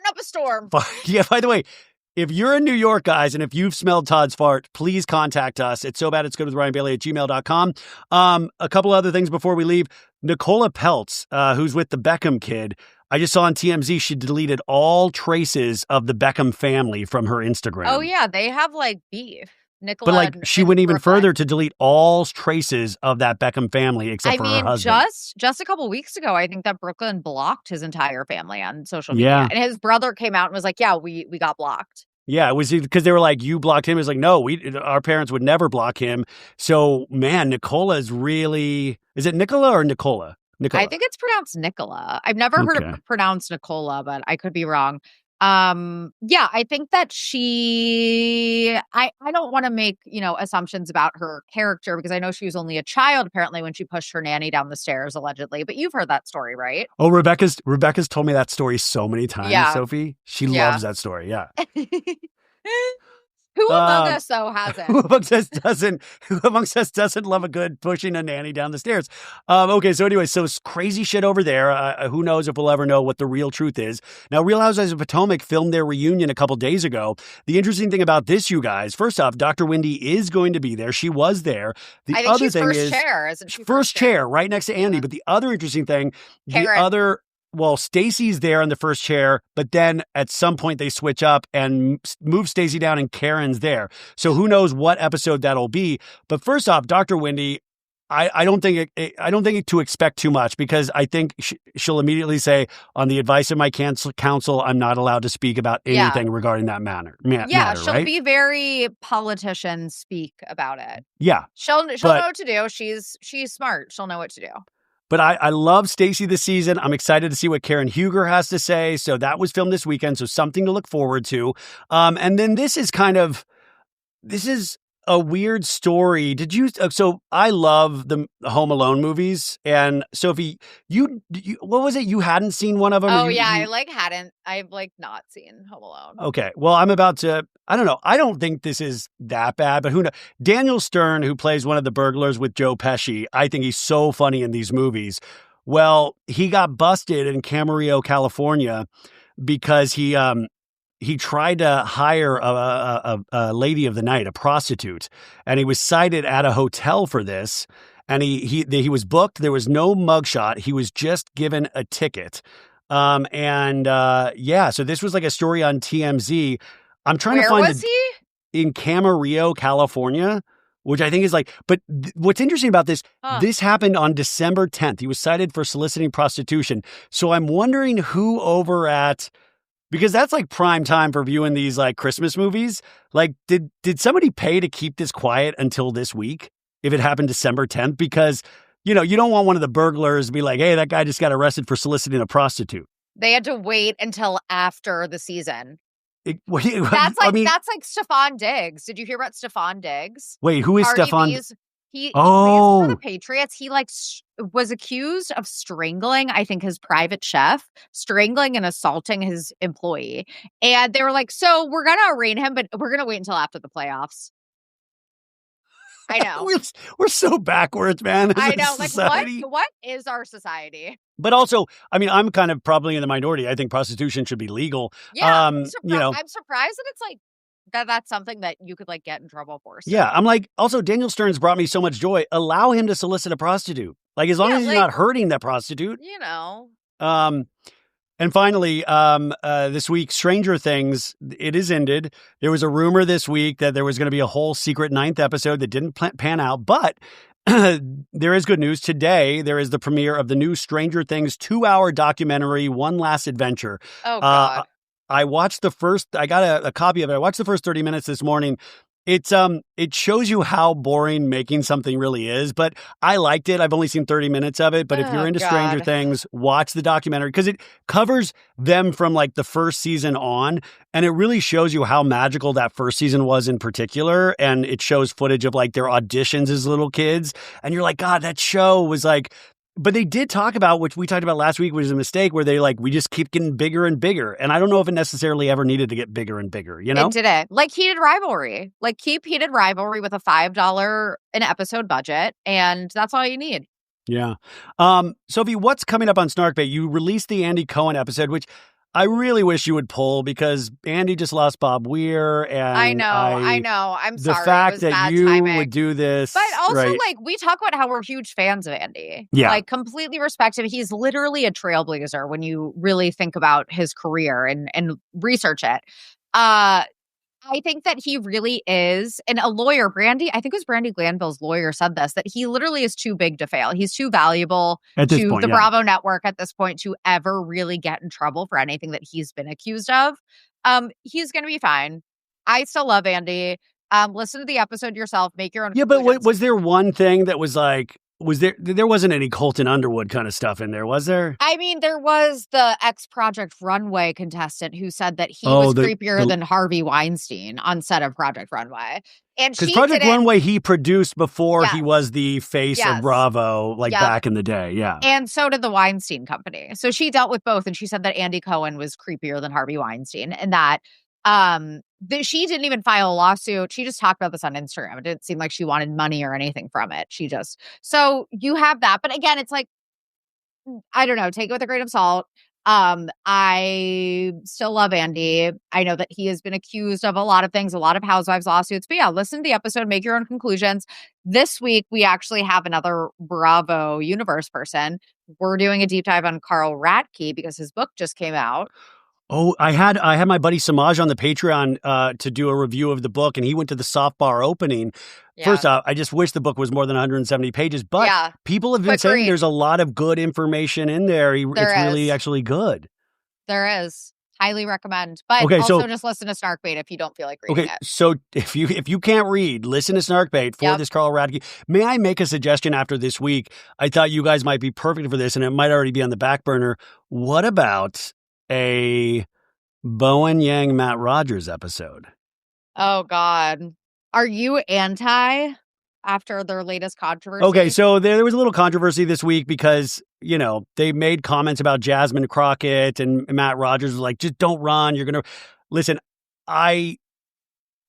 up a storm. Yeah, by the way, if you're in New York, guys, and if you've smelled Todd's fart, please contact us. It's so bad it's good with RyanBailey@gmail.com. A couple other things before we leave. Nicola Peltz, who's with the Beckham kid, I just saw on TMZ she deleted all traces of the Beckham family from her Instagram. Oh, yeah. They have beef. Nicola, but she went even further to delete all traces of that Beckham family except for her husband. Just a couple weeks ago, I think that Brooklyn blocked his entire family on social media. And his brother came out and was like, yeah, we got blocked. Yeah, it was because they were like, you blocked him. It was like, no, our parents would never block him. So, man, Nicola is really, is it Nicola or Nicola? I think it's pronounced Nicola. I've never heard it pronounced Nicola, but I could be wrong. I think that I don't want to make, assumptions about her character because I know she was only a child apparently when she pushed her nanny down the stairs allegedly, but you've heard that story, right? Oh, Rebecca's told me that story so many times, Sophie. She loves that story. Yeah. Who among us, though, hasn't? Who amongst us doesn't love a good pushing a nanny down the stairs? Okay, so anyway, so crazy shit over there. Who knows if we'll ever know what the real truth is. Now, Real Housewives of Potomac filmed their reunion a couple days ago. The interesting thing about this, you guys, first off, Dr. Wendy is going to be there. She was there. I think she's first chair, isn't she? First chair, right next to Andy. Yeah. But the other interesting thing, Stacey's there in the first chair, but then at some point they switch up and move Stacey down and Karen's there. So who knows what episode that'll be. But first off, Dr. Wendy, I don't think to expect too much, because I think she'll immediately say, on the advice of my counsel, I'm not allowed to speak about anything regarding that matter. She'll right? be very politician speak about it. Yeah. She'll know what to do. She's smart. She'll know what to do. But I love Stacey this season. I'm excited to see what Karen Huger has to say. So that was filmed this weekend, so something to look forward to. And then this is a weird story. So I love the Home Alone movies. And Sophie, you what was it? You hadn't seen one of them? Oh, I've not seen Home Alone. Okay. Well, I'm about to, I don't know. I don't think this is that bad, but who knows? Daniel Stern, who plays one of the burglars with Joe Pesci, I think he's so funny in these movies. Well, he got busted in Camarillo, California, because he tried to hire a lady of the night, a prostitute, and he was cited at a hotel for this. And he was booked. There was no mugshot. He was just given a ticket. So this was like a story on TMZ. I'm trying to find. Where was he? In Camarillo, California, which I think is but what's interesting about this, this happened on December 10th. He was cited for soliciting prostitution. So I'm wondering who over at, because that's like prime time for viewing these like Christmas movies. Like, did somebody pay to keep this quiet until this week if it happened December 10th? Because, you don't want one of the burglars to be like, hey, that guy just got arrested for soliciting a prostitute. They had to wait until after the season. That's like Stefan Diggs. Did you hear about Stefan Diggs? Wait, who is Stefan? He plays for the Patriots. He was accused of strangling, I think, his private chef, strangling and assaulting his employee. And they were like, so we're going to arraign him, but we're going to wait until after the playoffs. I know. We're so backwards, man. I know. What is our society? But also, I'm kind of probably in the minority. I think prostitution should be legal. Yeah. I'm surprised that it's that's something that you could get in trouble for. So. Yeah. I'm also Daniel Stern's brought me so much joy. Allow him to solicit a prostitute. As long as he's not hurting that prostitute. And finally, this week, Stranger Things, it is ended. There was a rumor this week that there was going to be a whole secret 9th episode that didn't pan out. But there is good news. Today, there is the premiere of the new Stranger Things 2-hour documentary, One Last Adventure. Oh, God. I got a copy of it. I watched the first 30 minutes this morning. It shows you how boring making something really is, but I liked it. I've only seen 30 minutes of it, but if you're into Stranger Things, watch the documentary, because it covers them from the first season on, and it really shows you how magical that first season was in particular, and it shows footage of their auditions as little kids, and you're like, God, that show was but they did talk about, which we talked about last week, which is a mistake, where they we just keep getting bigger and bigger. And I don't know if it necessarily ever needed to get bigger and bigger, It didn't. Heated rivalry. Keep heated rivalry with a $5 an episode budget, and that's all you need. Yeah. Sophie, what's coming up on Snarkbait? You released the Andy Cohen episode, which I really wish you would pull, because Andy just lost Bob Weir, and I know. I'm sorry. The fact that you would do this, but also we talk about how we're huge fans of Andy. Yeah, completely respect him. He's literally a trailblazer when you really think about his career and research it. I think that he really is, and a lawyer, I think it was Brandy Glanville's lawyer said this, that he literally is too big to fail. He's too valuable to the Bravo network at this point to ever really get in trouble for anything that he's been accused of. He's going to be fine. I still love Andy. Listen to the episode yourself, make your own conclusions. But was there one thing that was there wasn't any Colton Underwood kind of stuff in there, was there? There was the ex-Project Runway contestant who said that he was creepier than Harvey Weinstein on set of Project Runway. And because Project Runway he produced before he was the face of Bravo, back in the day. Yeah. And so did the Weinstein Company. So she dealt with both, and she said that Andy Cohen was creepier than Harvey Weinstein, and that she didn't even file a lawsuit. She just talked about this on Instagram. It didn't seem like she wanted money or anything from it. So you have that. But again, it's I don't know, take it with a grain of salt. I still love Andy. I know that he has been accused of a lot of things, a lot of housewives lawsuits, but listen to the episode, make your own conclusions. This week, we actually have another Bravo universe person. We're doing a deep dive on Carl Radke because his book just came out. Oh, I had my buddy Samaj on the Patreon to do a review of the book, and he went to the soft bar opening. Yeah. First off, I just wish the book was more than 170 pages, but people have been saying there's a lot of good information in there. It's really actually good. There is. Highly recommend. But also just listen to Snarkbait if you don't feel like reading it. So if you can't read, listen to Snarkbait for this Carl Radke. May I make a suggestion after this week? I thought you guys might be perfect for this, and it might already be on the back burner. What about a Bowen Yang Matt Rogers episode? Oh, God. Are you anti after their latest controversy? Okay, so there was a little controversy this week because, they made comments about Jasmine Crockett, and Matt Rogers was like, just don't run. You're going to... Listen,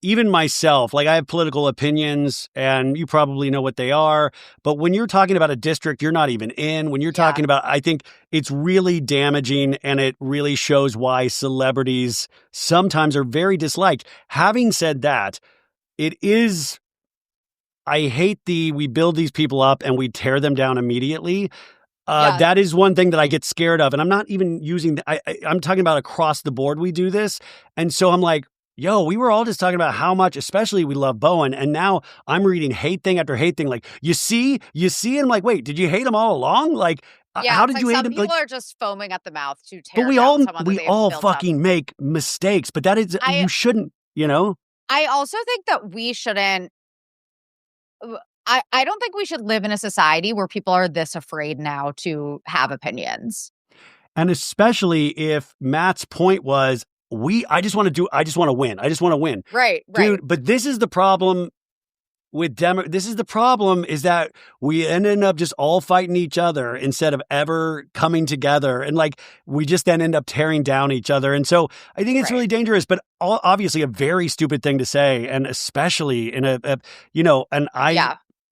even myself, I have political opinions, and you probably know what they are. But when you're talking about a district you're not even in, when you're talking about, I think it's really damaging, and it really shows why celebrities sometimes are very disliked. Having said that, I hate we build these people up and we tear them down immediately. That is one thing that I get scared of. And I'm not even using, I'm talking about across the board we do this. And so I'm like, yo, we were all just talking about how much, especially we love Bowen. And now I'm reading hate thing after hate thing. Like, you see? And I'm like, wait, did you hate him all along? How did you hate him? Some people are just foaming at the mouth to tear down someone. But we all fucking make mistakes. But that is, you shouldn't, I also think that we shouldn't, I don't think we should live in a society where people are this afraid now to have opinions. And especially if Matt's point was, I just want to win. Right. Dude, but this is the problem with this is the problem is that we ended up just all fighting each other instead of ever coming together. And we just then end up tearing down each other. And so I think it's really dangerous, but obviously a very stupid thing to say. And especially in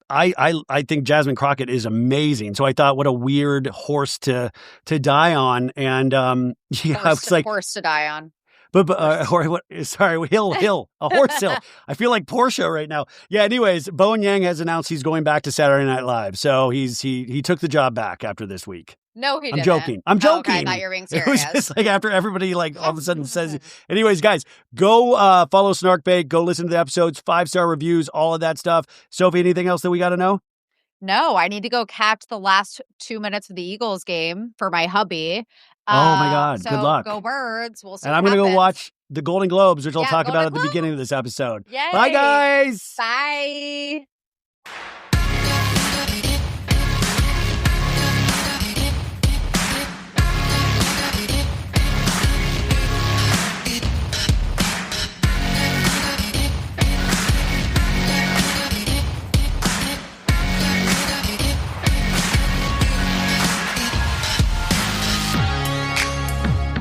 I think Jasmine Crockett is amazing. So I thought, what a weird horse to die on. And horse to die on. Hill, a horse hill. I feel like Portia right now. Yeah. Anyways, Bowen Yang has announced he's going back to Saturday Night Live. So he took the job back after this week. No, he didn't. I'm joking. Okay, I thought you were being serious. It was just after everybody all of a sudden says. Anyways, guys, go follow Snarkbait. Go listen to the episodes, 5-star reviews, all of that stuff. Sophie, anything else that we got to know? No, I need to go catch the last 2 minutes of the Eagles game for my hubby. Oh my God! So good luck. Go Birds. We'll see. And I'm going to go watch the Golden Globes, which I'll talk about at the beginning of this episode. Yay. Bye, guys. Bye.